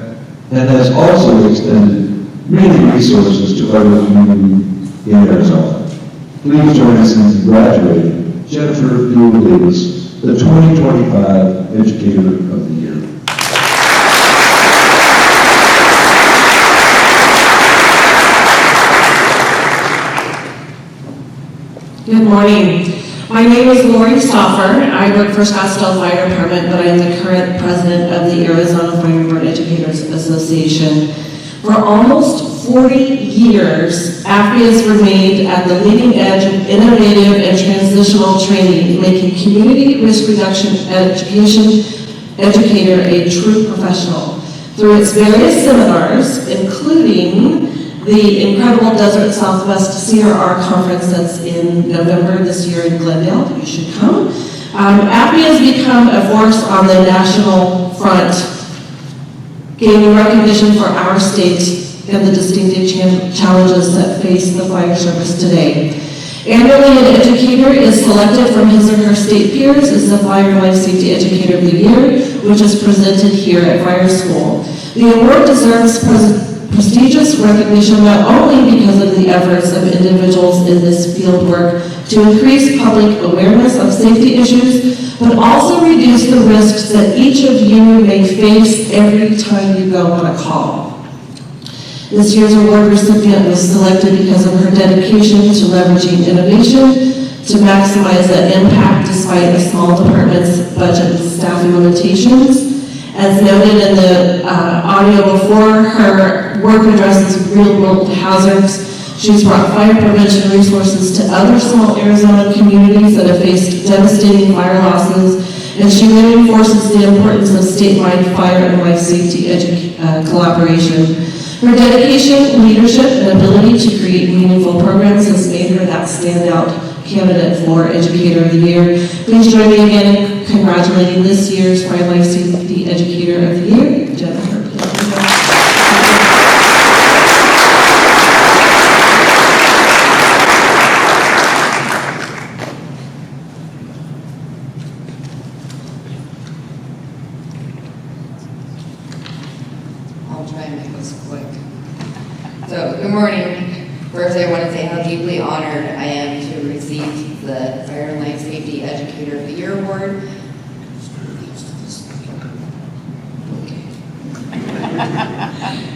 and has also extended many resources to other communities in Arizona. Please join us in congratulating Jennifer Buell Davis, the 2025 Educator of the Year. Good morning. My name is Lori Stoffer. I work for Scottsdale Fire Department, but I am the current president of the Arizona Fire and Burn Educators Association. For almost 40 years, AFBI has remained at the leading edge of innovative and transitional training, making community risk reduction educator a true professional. Through its various seminars, including the incredible Desert Southwest CRR conference that's in November this year in Glendale, you should come. AFBI has become a force on the national front, gaining recognition for our state and the distinctive challenges that face the fire service today. Annually, an educator is selected from his or her state peers as the Fire and Life Safety Educator of the Year, which is presented here at Fire School. The award deserves prestigious recognition not only because of the efforts of individuals in this field work to increase public awareness of safety issues, but also reduce the risks that each of you may face every time you go on a call. This year's award recipient was selected because of her dedication to leveraging innovation to maximize that impact despite a small department's budget and staffing limitations. As noted in the audio before, her work addresses real-world hazards. She's brought fire prevention resources to other small Arizona communities that have faced devastating fire losses, and she reinforces the importance of statewide fire and life safety collaboration. Her dedication, leadership, and ability to create meaningful programs has made her that standout candidate for Educator of the Year. Please join me again in congratulating this year's Fire Life Safety Educator of the Year, Jennifer. I'll try and make this quick. So, good morning. First, I want to say how deeply honored I am to receive the Fire and Life Safety Educator of the Year Award.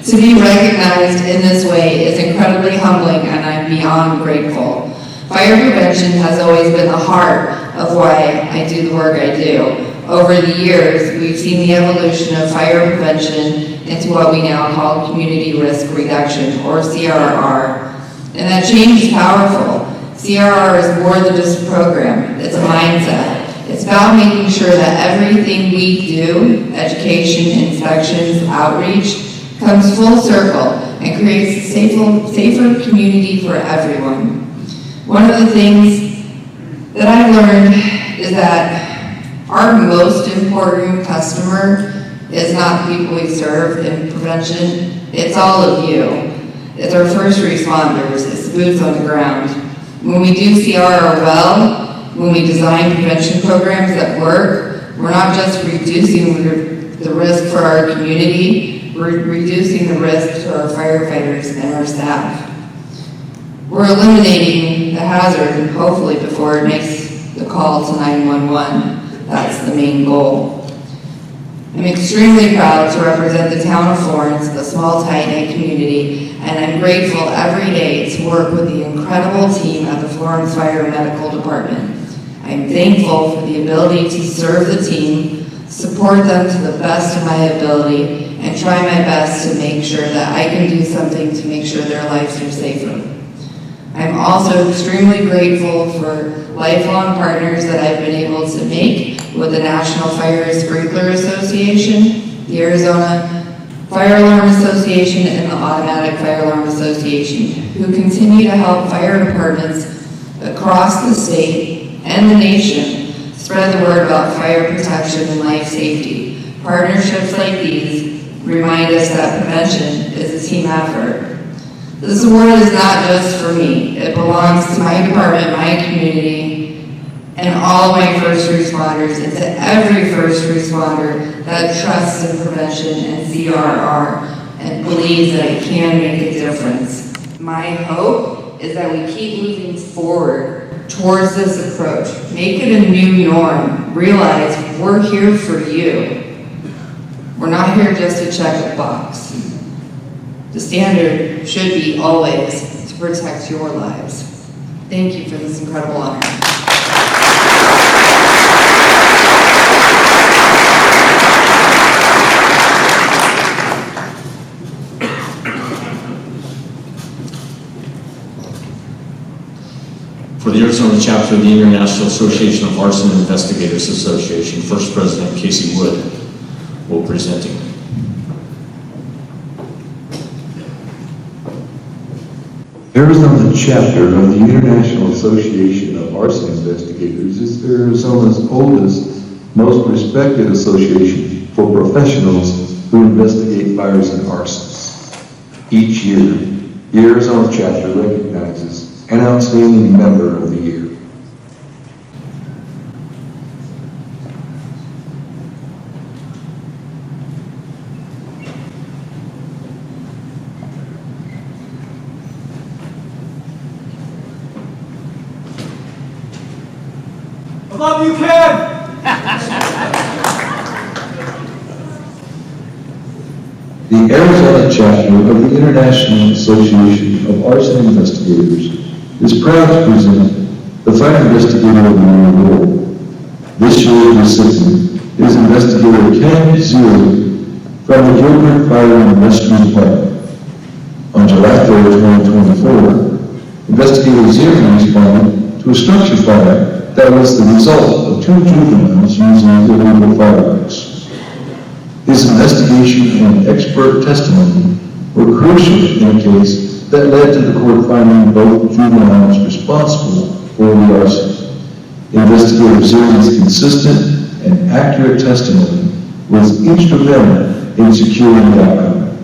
To be recognized in this way is incredibly humbling, and I'm beyond grateful. Fire prevention has always been the heart of why I do the work I do. Over the years, we've seen the evolution of fire prevention into what we now call community risk reduction, or CRR. And that change is powerful. CRR is more than just a program, it's a mindset. It's about making sure that everything we do, education, inspections, outreach, comes full circle and creates a safer community for everyone. One of the things that I've learned is that our most important customer is not the people we serve in prevention, it's all of you. It's our first responders, it's the boots on the ground. When we do CRR well, when we design prevention programs that work, we're not just reducing the risk for our community, we're reducing the risk to our firefighters and our staff. We're eliminating the hazard, hopefully before it makes the call to 911. That's the main goal. I'm extremely proud to represent the town of Florence, a small, tight-knit community, and I'm grateful every day to work with the incredible team at the Florence Fire Medical Department. I'm thankful for the ability to serve the team, support them to the best of my ability, and try my best to make sure that I can do something to make sure their lives are safer. I'm also extremely grateful for lifelong partners that I've been able to make with the National Fire Sprinkler Association, the Arizona Fire Alarm Association, and the Automatic Fire Alarm Association, who continue to help fire departments across the state and the nation spread the word about fire protection and life safety. Partnerships like these remind us that prevention is a team effort. This award is not just for me. It belongs to my department, my community, and all of my first responders, and to every first responder that trusts in prevention and CRR and believes that it can make a difference. My hope is that we keep moving forward towards this approach. Make it a new norm. Realize we're here for you. We're not here just to check a box. The standard should be always to protect your lives. Thank you for this incredible honor. For the Arizona chapter of the International Association of Arson Investigators Association, First President Casey Wood will present it. Arizona chapter of the International Association of Arson Investigators is Arizona's oldest, most respected association for professionals who investigate fires and arsons. Each year, the Arizona chapter recognizes an outstanding member of the year. I love you, Ken! The Arizona chapter of the International Association of Arson Investigators is proud to present the Fire Investigator of the Year Award. This year's recipient is Investigator Ken Zuri from the Gilbert Fire and Rescue Department. On July 3rd, 2024, Investigator Zuri responded to a structure fire that was the result of two juveniles using illegal fireworks. His investigation and expert testimony were crucial in a case that led to the court finding both juveniles responsible for the arson. Investigator Ceremonies' consistent and accurate testimony was instrumental in securing the outcome.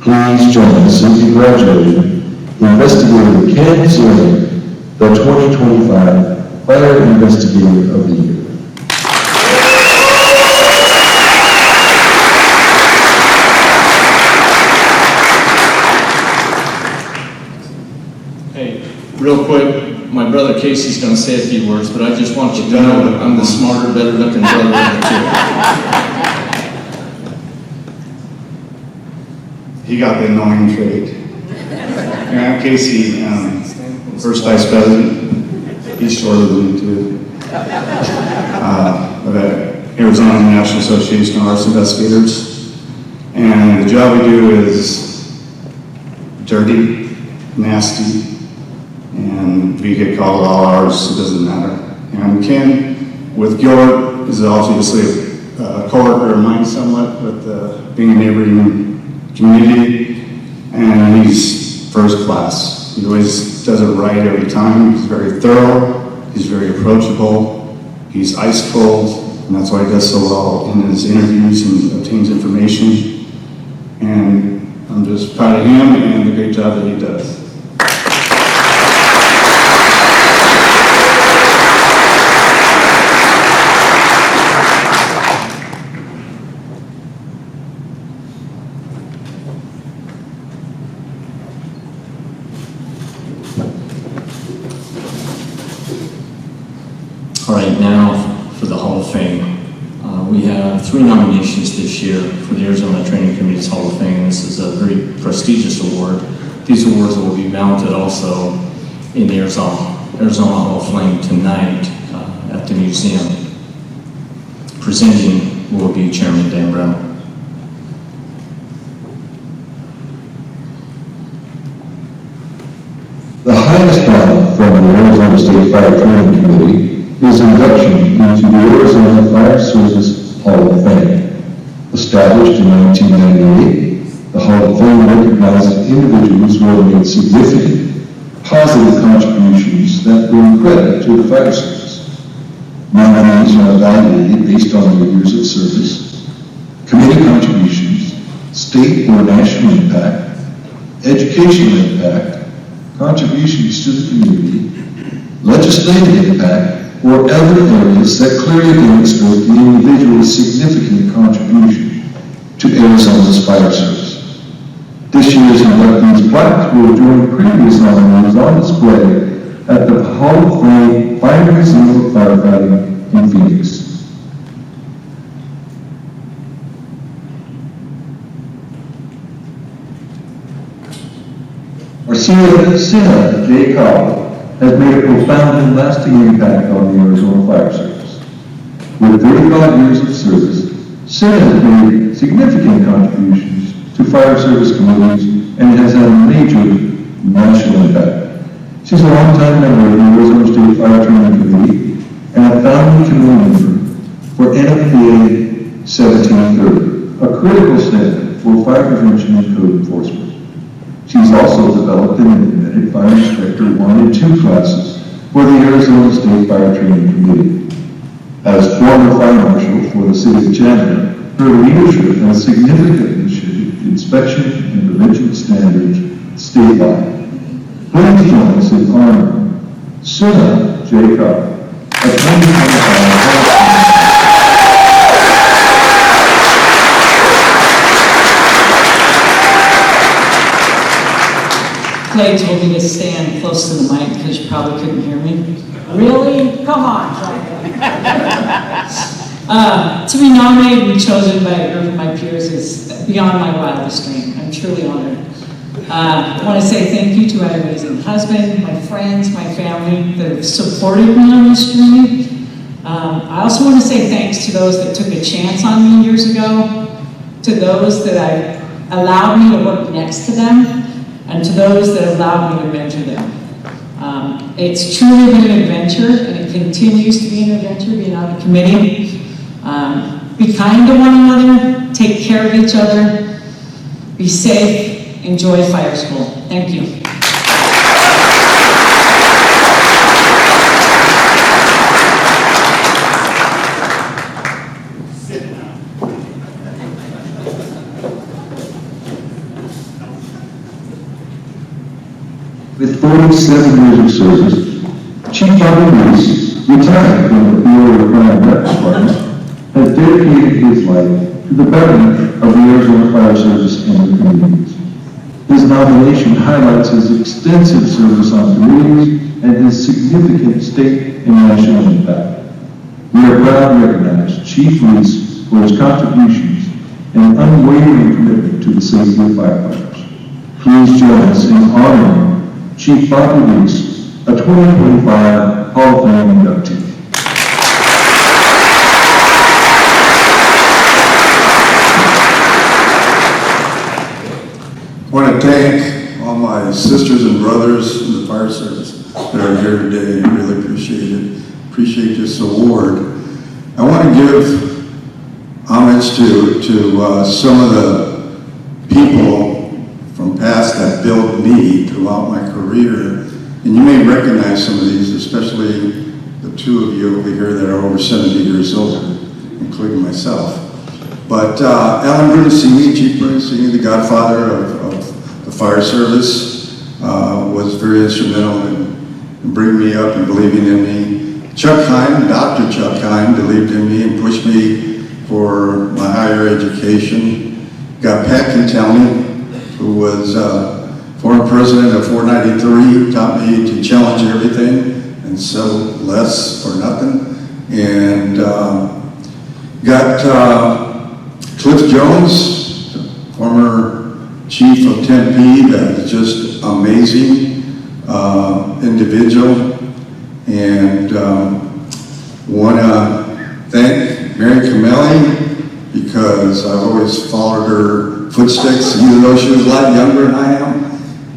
Please join us in congratulating Investigator Ken Ceremonies, the 2025 Fire Investigator of the Year. Hey, real quick, my brother Casey's gonna say a few words, but I just want you to know that I'm the smarter, better looking brother of the two. He got the annoying trait. I'm Casey, first vice president. He's shorter than me too. Of Arizona National Association of Arson Investigators. And the job we do is dirty, nasty, and we get called at all hours, it doesn't matter. And Ken, with Gilbert, is obviously a coworker of mine somewhat, but being a neighboring community, and he's first class. He always does it right every time. He's very thorough, he's very approachable, he's ice cold, and that's why he does so well in his interviews and obtains information. And I'm just proud of him and the great job that he does. All right, now for the Hall of Fame. We have 3 nominations this year for the Arizona Training Committee's Hall of Fame. This is a very prestigious award. These awards will be mounted also in the Arizona Hall of Fame tonight at the museum. Presenting will be Chairman Dan Brown. The highest honor from the Arizona State Fire Training Committee is induction into the Arizona Fire Service Hall of Fame. Established in 1998, the Hall of Fame recognizes individuals who have made significant, positive contributions that bring credit to the fire service. Nominees are evaluated based on their years of service, committee contributions, state or national impact, educational impact, contributions to the community, legislative impact, or other areas that clearly demonstrate the individual's significant contribution to Arizona's fire service. This year's inductees plaques will join previous nominees on display at the Hall of Fame Fire Museum of Firefighting in Phoenix. Our Senna J. Cowell has made a profound and lasting impact on the Arizona Fire Service. With 35 years of service, Senna has made significant contributions to fire service communities and has had a major national impact. She's a longtime member of the Arizona State Fire Training Committee and a founding committee member for NFPA 1730, a critical standard for fire prevention and code enforcement. She's also developed and implemented Fire Inspector 1 and 2 classes for the Arizona State Fire Training Committee. As former fire marshal for the city of Chandler, her leadership has significantly shifted inspection and prevention standards statewide. Please join us in honoring Senna J. Cowell, a 2025 Clay told me to stand close to the mic because you probably couldn't hear me. Really? Come on. To be nominated and chosen by a group of my peers is beyond my wildest dream. I'm truly honored. I want to say thank you to my amazing husband, my friends, my family that have supported me on this journey. I also want to say thanks to those that took a chance on me years ago, to those that I allowed me to work next to them, and to those that allowed me to mentor them. It's truly been an adventure, and it continues to be an adventure being on the committee. Be kind to one another, take care of each other, be safe, enjoy fire school. Thank you. With 47 years of service, Chief Bobby Reese, retired from the Peoria Crime and Rec Department, has dedicated his life to the betterment of the Arizona Fire Service and the communities. His nomination highlights his extensive service on committees and his significant state and national impact. We are proud to recognize Chief Reese for his contributions and unwavering commitment to the safety of firefighters. Please join us in honoring Chief Bobby Reese, a 2025 Hall of Fame inductee. I want to thank all my sisters and brothers in the fire service that are here today. I really appreciate it. Appreciate this award. I want to give homage to some of the people from past that built me throughout my career. And you may recognize some of these, especially the two of you over here that are over 70 years old, including myself. But Alan Brunasini, Chief Brunasini, the godfather of the fire service, was very instrumental in bringing me up and believing in me. Chuck Hine, Dr. Chuck Hine, believed in me and pushed me for my higher education. Got Pat Quintelli, who was former president of 493, taught me to challenge everything and settle less for nothing. And got Cliff Jones, former chief of Tempe, that is just amazing individual. And want to thank Mary Camelli, because I've always followed her footsteps, even though she was a lot younger than I am.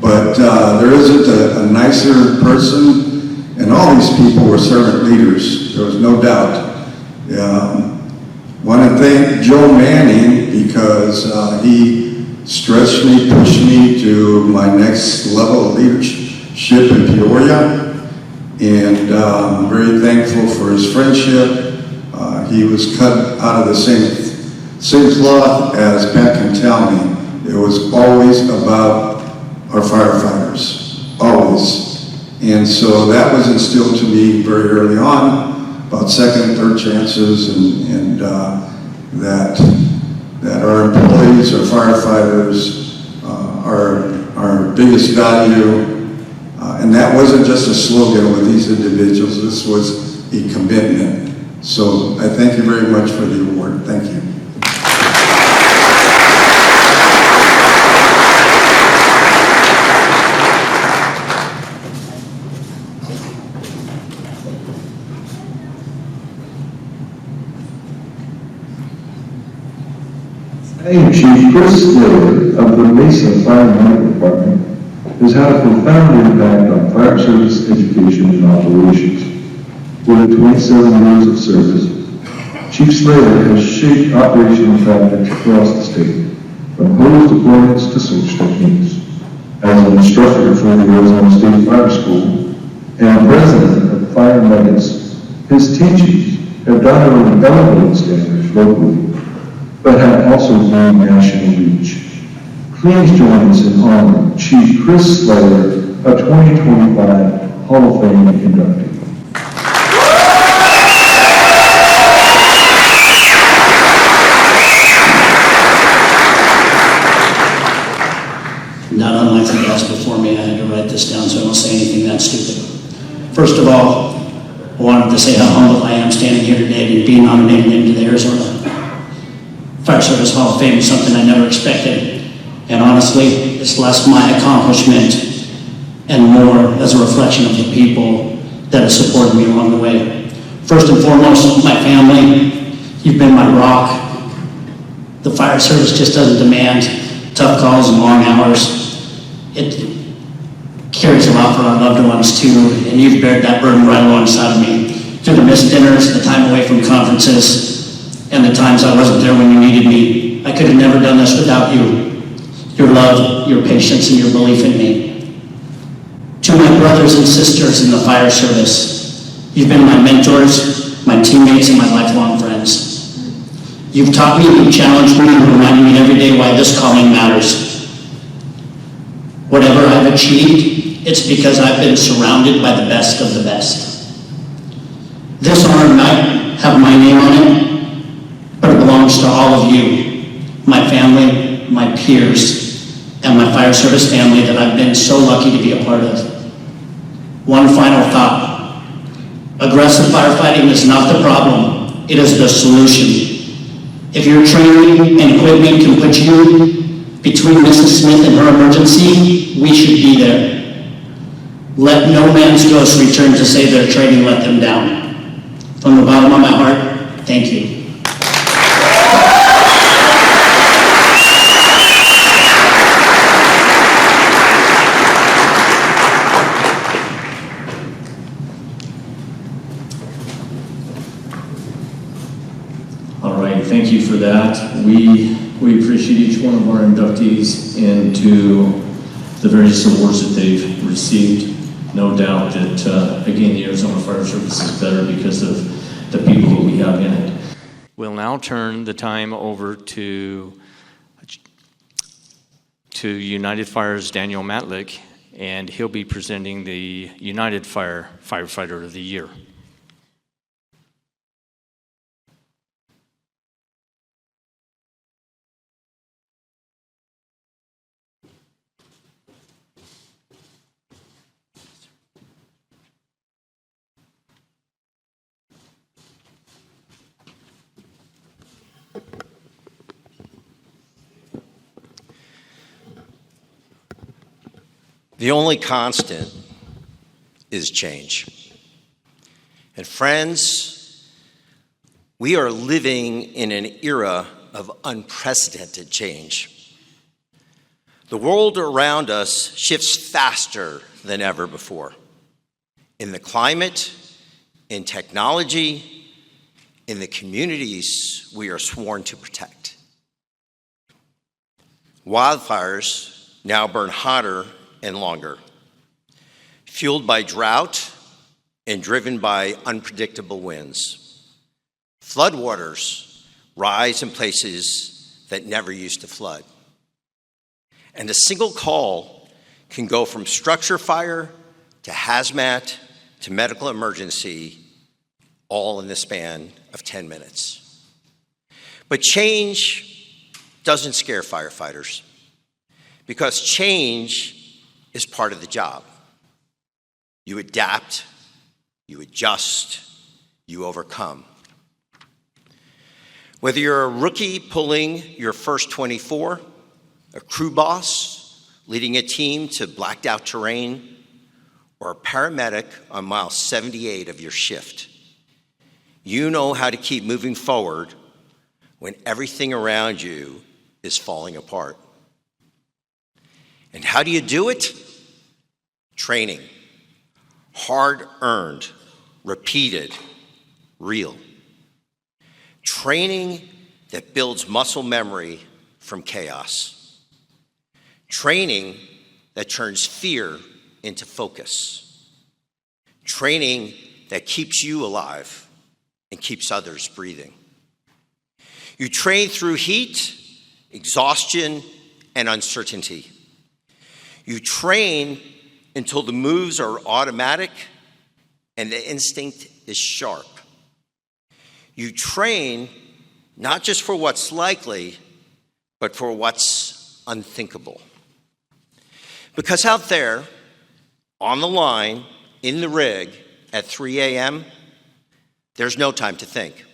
But there isn't a nicer person, and all these people were servant leaders, there was no doubt. Want to thank Joe Manning, because he stretched me, pushed me to my next level of leadership in Peoria. And I'm very thankful for his friendship. He was cut out of the same cloth as Pat Quintelli. It was always about our firefighters, always. And so that was instilled to me very early on, about second and third chances, and that our employees, our firefighters, are our biggest value. And that wasn't just a slogan with these individuals, this was a commitment. So I thank you very much for the award. Thank you. I am Chief Chris Slater of the Mesa Fire and Medical Department has had a profound impact on fire service education and operations. With 27 years of service, Chief Slater has shaped operational practice across the state, from hose deployments to search techniques. As an instructor for the Arizona State Fire School and president of Fire Medics, his teachings have not only elevated standards locally, but have also gained national reach. Please join us in honoring Chief Chris Slater, a 2025 Hall of Fame inductee. Not unlike the guys before me, I had to write this down so I don't say anything that stupid. First of all, I wanted to say how humble I am standing here today to be nominated into the Arizona Fire Service Hall of Fame is something I never expected. And honestly, it's less my accomplishment and more as a reflection of the people that have supported me along the way. First and foremost, my family. You've been my rock. The fire service just doesn't demand tough calls and long hours. It carries a lot for our loved ones too, and you've bared that burden right alongside of me. Through the missed dinners, the time away from conferences, and the times I wasn't there when you needed me. I could have never done this without you. Your love, your patience and your belief in me. To my brothers and sisters in the fire service, you've been my mentors, my teammates, and my lifelong friends. You've taught me, you've challenged me, and reminded me every day why this calling matters. Whatever I've achieved, it's because I've been surrounded by the best of the best. This honor might have my name on it, but it belongs to all of you, my family, my peers, and my fire service family that I've been so lucky to be a part of. One final thought. Aggressive firefighting is not the problem, it is the solution. If your training and equipment can put you between Mrs. Smith and her emergency, we should be there. Let no man's ghost return to say their training let them down. From the bottom of my heart, thank you. All right, thank you for that. We appreciate each one of our inductees into the various awards that they've received. No doubt that, again, the Arizona Fire Service is better because of the people that we have in it. We'll now turn the time over to United Fire's Daniel Matlick, and he'll be presenting the United Fire Firefighter of the Year. The only constant is change. And friends, we are living in an era of unprecedented change. The world around us shifts faster than ever before. In the climate, in technology, in the communities we are sworn to protect. Wildfires now burn hotter and longer, fueled by drought and driven by unpredictable winds. Floodwaters rise in places that never used to flood. And a single call can go from structure fire to hazmat to medical emergency, all in the span of 10 minutes. But change doesn't scare firefighters, because change is part of the job. You adapt, you adjust, you overcome. Whether you're a rookie pulling your first 24, a crew boss leading a team to blacked out terrain, or a paramedic on mile 78 of your shift, you know how to keep moving forward when everything around you is falling apart. And how do you do it? Training. Hard-earned, repeated, real. Training that builds muscle memory from chaos. Training that turns fear into focus. Training that keeps you alive and keeps others breathing. You train through heat, exhaustion, and uncertainty. You train until the moves are automatic and the instinct is sharp. You train not just for what's likely, but for what's unthinkable. Because out there, on the line, in the rig, at 3 a.m., there's no time to think.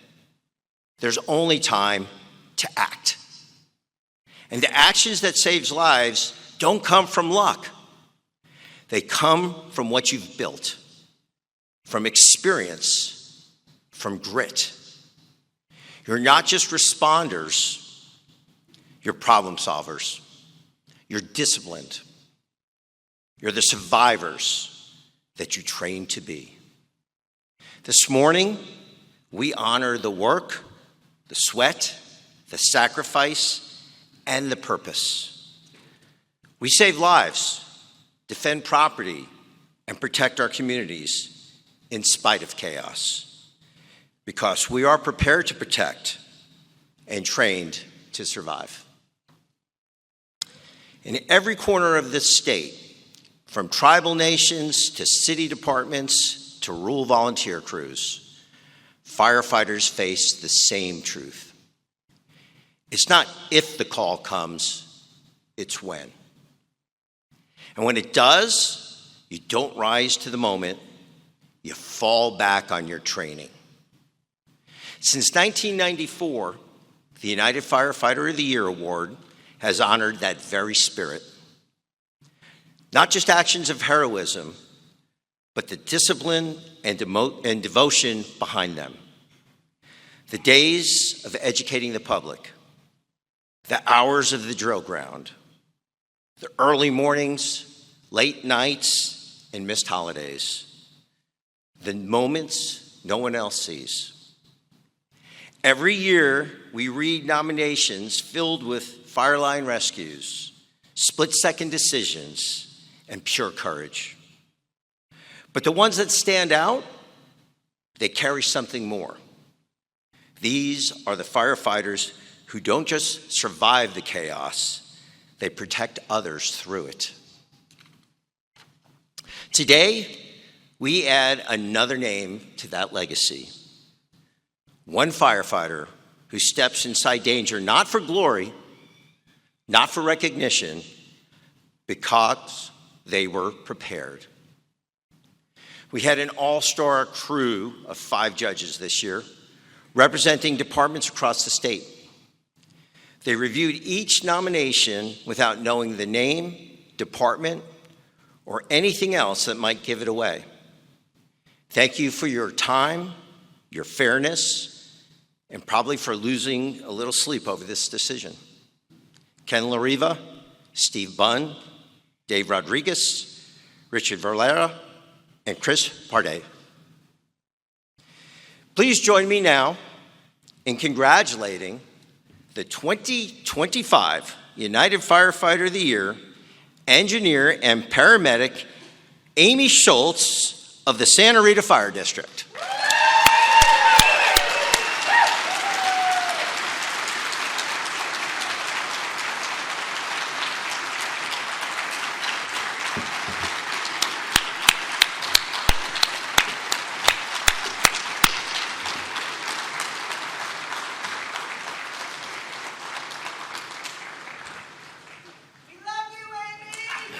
There's only time to act. And the actions that saves lives don't come from luck. They come from what you've built, from experience, from grit. You're not just responders, you're problem solvers. You're disciplined. You're the survivors that you train to be. This morning, we honor the work, the sweat, the sacrifice, and the purpose. We save lives, defend property, and protect our communities in spite of chaos, because we are prepared to protect and trained to survive. In every corner of this state, from tribal nations to city departments to rural volunteer crews, firefighters face the same truth. It's not if the call comes, it's when. And when it does, you don't rise to the moment, you fall back on your training. Since 1994, the United Firefighter of the Year Award has honored that very spirit. Not just actions of heroism, but the discipline and devotion behind them. The days of educating the public, the hours of the drill ground, the early mornings, late nights, and missed holidays, the moments no one else sees. Every year, we read nominations filled with fireline rescues, split-second decisions, and pure courage. But the ones that stand out, they carry something more. These are the firefighters who don't just survive the chaos, they protect others through it. Today, we add another name to that legacy. One firefighter who steps inside danger, not for glory, not for recognition, because they were prepared. We had an all-star crew of 5 judges this year, representing departments across the state. They reviewed each nomination without knowing the name, department, or anything else that might give it away. Thank you for your time, your fairness, and probably for losing a little sleep over this decision. Ken Lariva, Steve Bunn, Dave Rodriguez, Richard Valera, and Chris Parday. Please join me now in congratulating the 2025 United Firefighter of the Year engineer and paramedic Amy Schultz of the Santa Rita Fire District.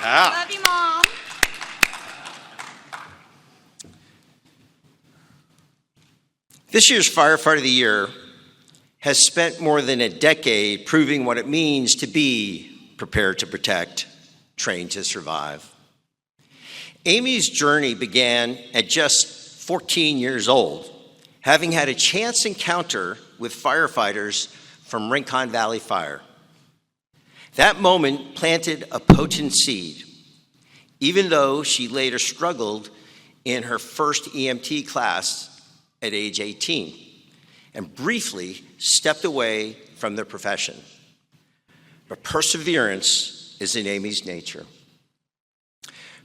Love you, Mom. This year's Firefighter of the Year has spent more than a decade proving what it means to be prepared to protect, trained to survive. Amy's journey began at just 14 years old, having had a chance encounter with firefighters from Rincon Valley Fire. That moment planted a potent seed, even though she later struggled in her first EMT class at age 18 and briefly stepped away from the profession. But perseverance is in Amy's nature.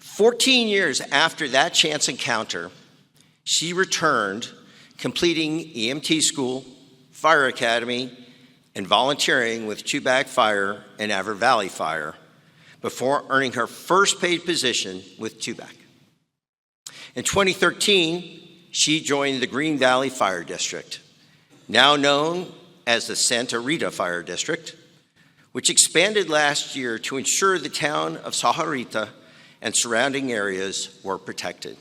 14 years after that chance encounter, she returned, completing EMT school, fire academy, and volunteering with Chubak Fire and Aver Valley Fire before earning her first paid position with Chubak. In 2013, she joined the Green Valley Fire District, now known as the Santa Rita Fire District, which expanded last year to ensure the town of Sahuarita and surrounding areas were protected.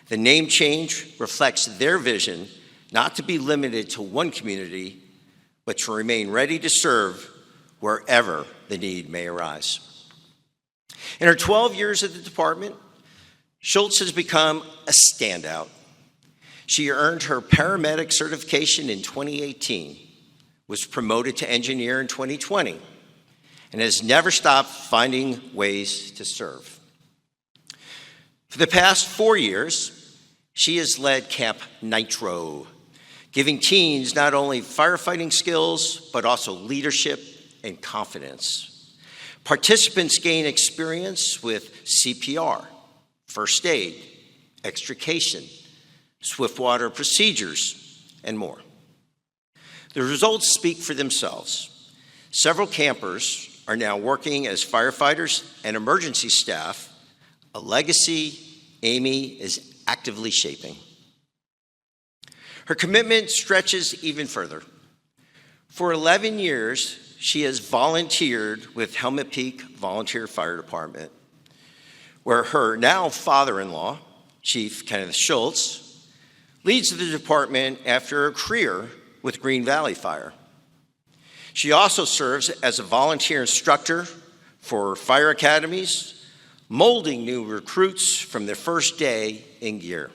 The name change reflects their vision not to be limited to one community, but to remain ready to serve wherever the need may arise. In her 12 years at the department, Schultz has become a standout. She earned her paramedic certification in 2018, was promoted to engineer in 2020, and has never stopped finding ways to serve. For the past 4 years, she has led Camp Nitro, giving teens not only firefighting skills, but also leadership and confidence. Participants gain experience with CPR, first aid, extrication, swiftwater procedures, and more. The results speak for themselves. Several campers are now working as firefighters and emergency staff, a legacy Amy is actively shaping. Her commitment stretches even further. For 11 years, she has volunteered with Helmet Peak Volunteer Fire Department, where her now father-in-law, Chief Kenneth Schultz, leads the department after a career with Green Valley Fire. She also serves as a volunteer instructor for fire academies, molding new recruits from their first day in gear.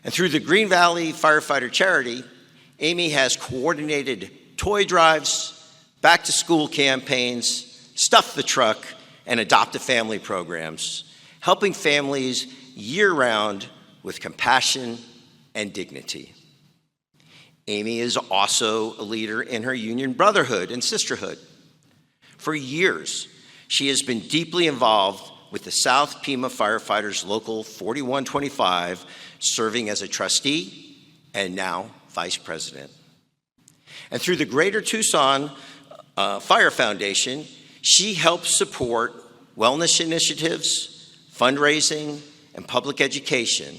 And through the Green Valley Firefighter Charity, Amy has coordinated toy drives, back-to-school campaigns, Stuff the Truck, and Adopt a Family programs, helping families year-round with compassion and dignity. Amy is also a leader in her union brotherhood and sisterhood. For years, she has been deeply involved with the South Pima Firefighters Local 4125, serving as a trustee and now vice president. And through the Greater Tucson Fire Foundation, she helps support wellness initiatives, fundraising, and public education,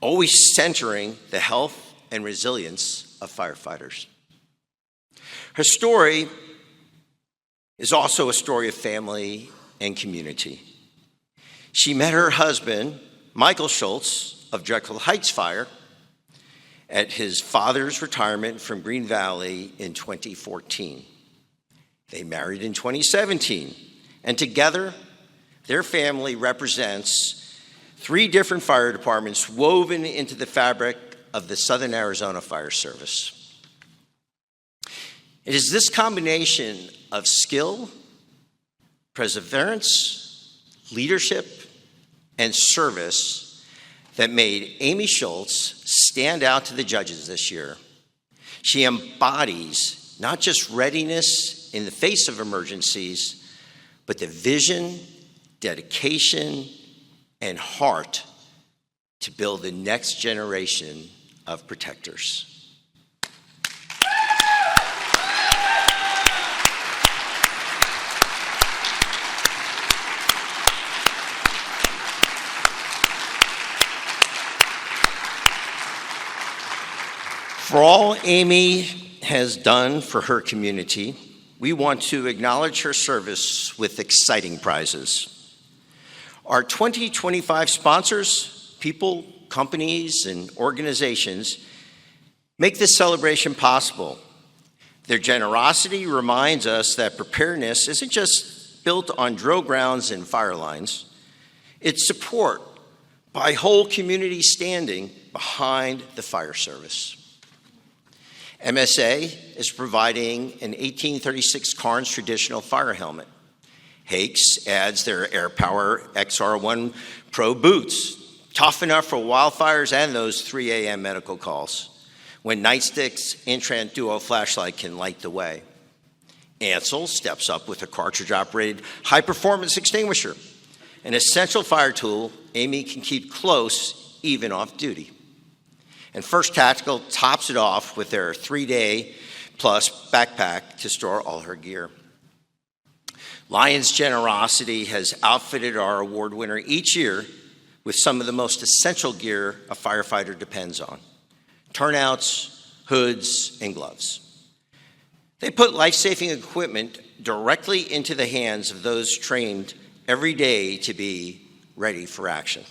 always centering the health and resilience of firefighters. Her story is also a story of family and community. She met her husband, Michael Schultz of Jekyll Heights Fire, at his father's retirement from Green Valley in 2014. They married in 2017, and together, their family represents 3 different fire departments woven into the fabric of the Southern Arizona Fire Service. It is this combination of skill, perseverance, leadership, and service that made Amy Schultz stand out to the judges this year. She embodies not just readiness in the face of emergencies, but the vision, dedication, and heart to build the next generation of protectors. For all Amy has done for her community, we want to acknowledge her service with exciting prizes. Our 2025 sponsors, people, companies, and organizations make this celebration possible. Their generosity reminds us that preparedness isn't just built on drill grounds and fire lines. It's support by whole community standing behind the fire service. MSA is providing an 1836 Carnes traditional fire helmet. Hakes adds their AirPower XR1 Pro boots, tough enough for wildfires and those 3 a.m. medical calls, when Nightstick's Intrant Duo flashlight can light the way. Ansel steps up with a cartridge-operated high-performance extinguisher, an essential fire tool Amy can keep close even off duty. And First Tactical tops it off with their 3-day-plus backpack to store all her gear. Lion's generosity has outfitted our award winner each year with some of the most essential gear a firefighter depends on: turnouts, hoods, and gloves. They put life-saving equipment directly into the hands of those trained every day to be ready for action.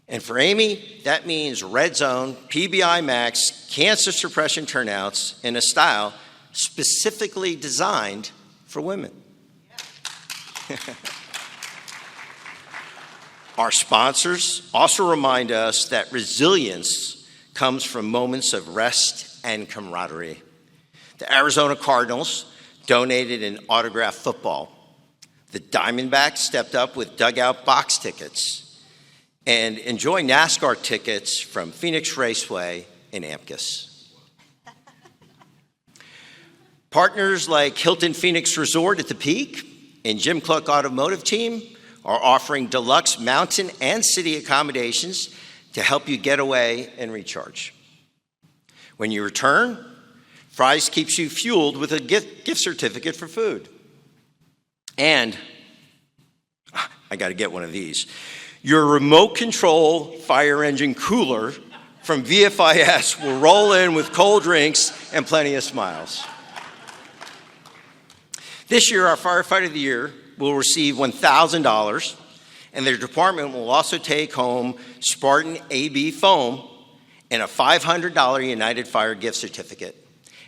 And for Amy, that means Red Zone, PBI Max, cancer suppression turnouts in a style specifically designed for women. Our sponsors also remind us that resilience comes from moments of rest and camaraderie. The Arizona Cardinals donated an autographed football. The Diamondbacks stepped up with dugout box tickets. And enjoy NASCAR tickets from Phoenix Raceway in Amicus. Partners like Hilton Phoenix Resort at the Peak and Jim Cluck Automotive Team are offering deluxe mountain and city accommodations to help you get away and recharge. When you return, Fry's keeps you fueled with a gift certificate for food. And I got to get one of these. Your remote control fire engine cooler from VFIS will roll in with cold drinks and plenty of smiles. This year, our Firefighter of the Year will receive $1,000, and their department will also take home Spartan AB foam and a $500 United Fire gift certificate,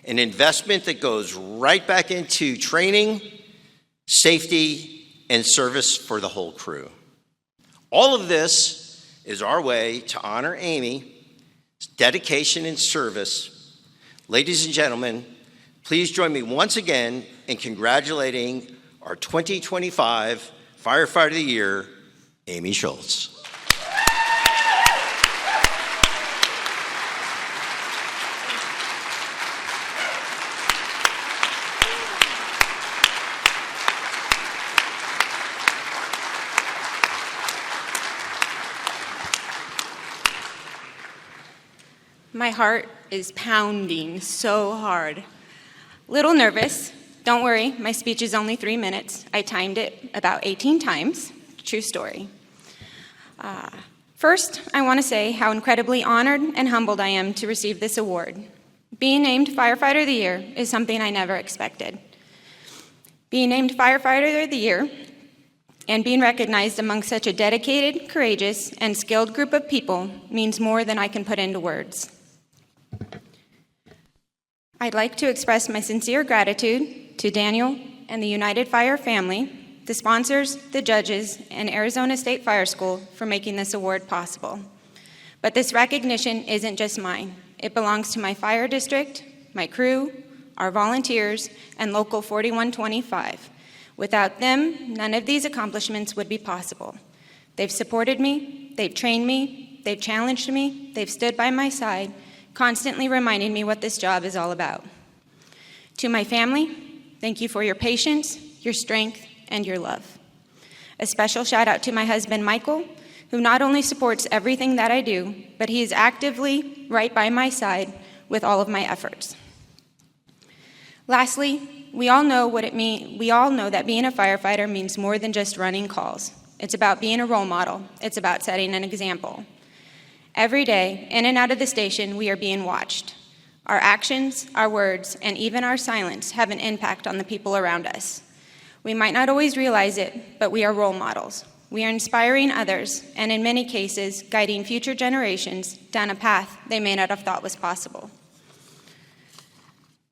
an investment that goes right back into training, safety, and service for the whole crew. All of this is our way to honor Amy's dedication and service. Ladies and gentlemen, please join me once again in congratulating our 2025 Firefighter of the Year, Amy Schultz. My heart is pounding so hard. Little nervous. Don't worry, my speech is only 3 minutes. I timed it about 18 times. True story. First, I want to say how incredibly honored and humbled I am to receive this award. Being named Firefighter of the Year is something I never expected. Being named Firefighter of the Year and being recognized among such a dedicated, courageous, and skilled group of people means more than I can put into words. I'd like to express my sincere gratitude to Daniel and the United Fire family, the sponsors, the judges, and Arizona State Fire School for making this award possible. But this recognition isn't just mine. It belongs to my fire district, my crew, our volunteers, and Local 4125. Without them, none of these accomplishments would be possible. They've supported me, they've trained me, they've challenged me, they've stood by my side, constantly reminding me what this job is all about. To my family, thank you for your patience, your strength, and your love. A special shout out to my husband, Michael, who not only supports everything that I do, but he is actively right by my side with all of my efforts. Lastly, we all know that being a firefighter means more than just running calls. It's about being a role model. It's about setting an example. Every day, in and out of the station, we are being watched. Our actions, our words, and even our silence have an impact on the people around us. We might not always realize it, but we are role models. We are inspiring others, and in many cases, guiding future generations down a path they may not have thought was possible.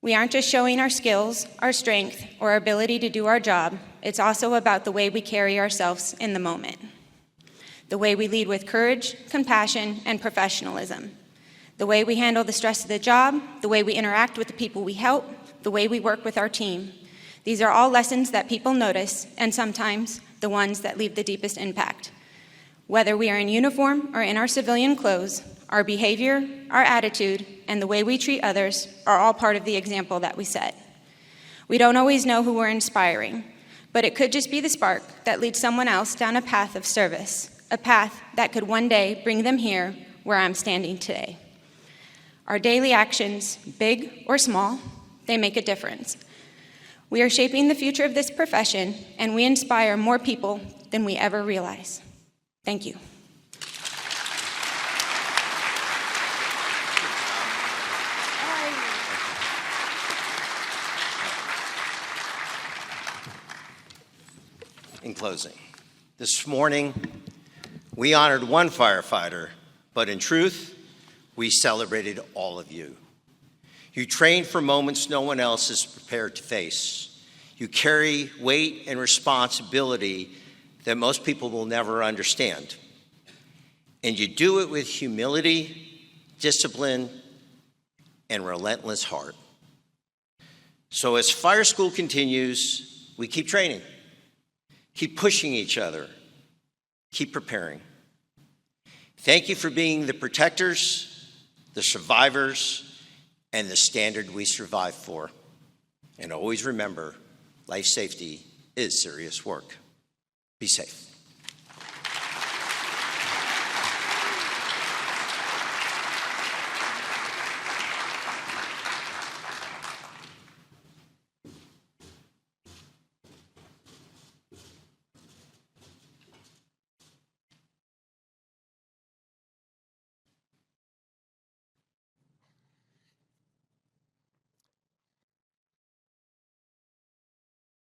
We aren't just showing our skills, our strength, or our ability to do our job. It's also about the way we carry ourselves in the moment. The way we lead with courage, compassion, and professionalism. The way we handle the stress of the job, the way we interact with the people we help, the way we work with our team. These are all lessons that people notice, and sometimes the ones that leave the deepest impact. Whether we are in uniform or in our civilian clothes, our behavior, our attitude, and the way we treat others are all part of the example that we set. We don't always know who we're inspiring, but it could just be the spark that leads someone else down a path of service, a path that could one day bring them here where I'm standing today. Our daily actions, big or small, they make a difference. We are shaping the future of this profession, and we inspire more people than we ever realize. Thank you. In closing, this morning, we honored one firefighter, but in truth, we celebrated all of you. You trained for moments no one else is prepared to face. You carry weight and responsibility that most people will never understand. And you do it with humility, discipline, and relentless heart. So as fire school continues, we keep training, keep pushing each other, keep preparing. Thank you for being the protectors, the survivors, and the standard we survive for. And always remember, life safety is serious work. Be safe.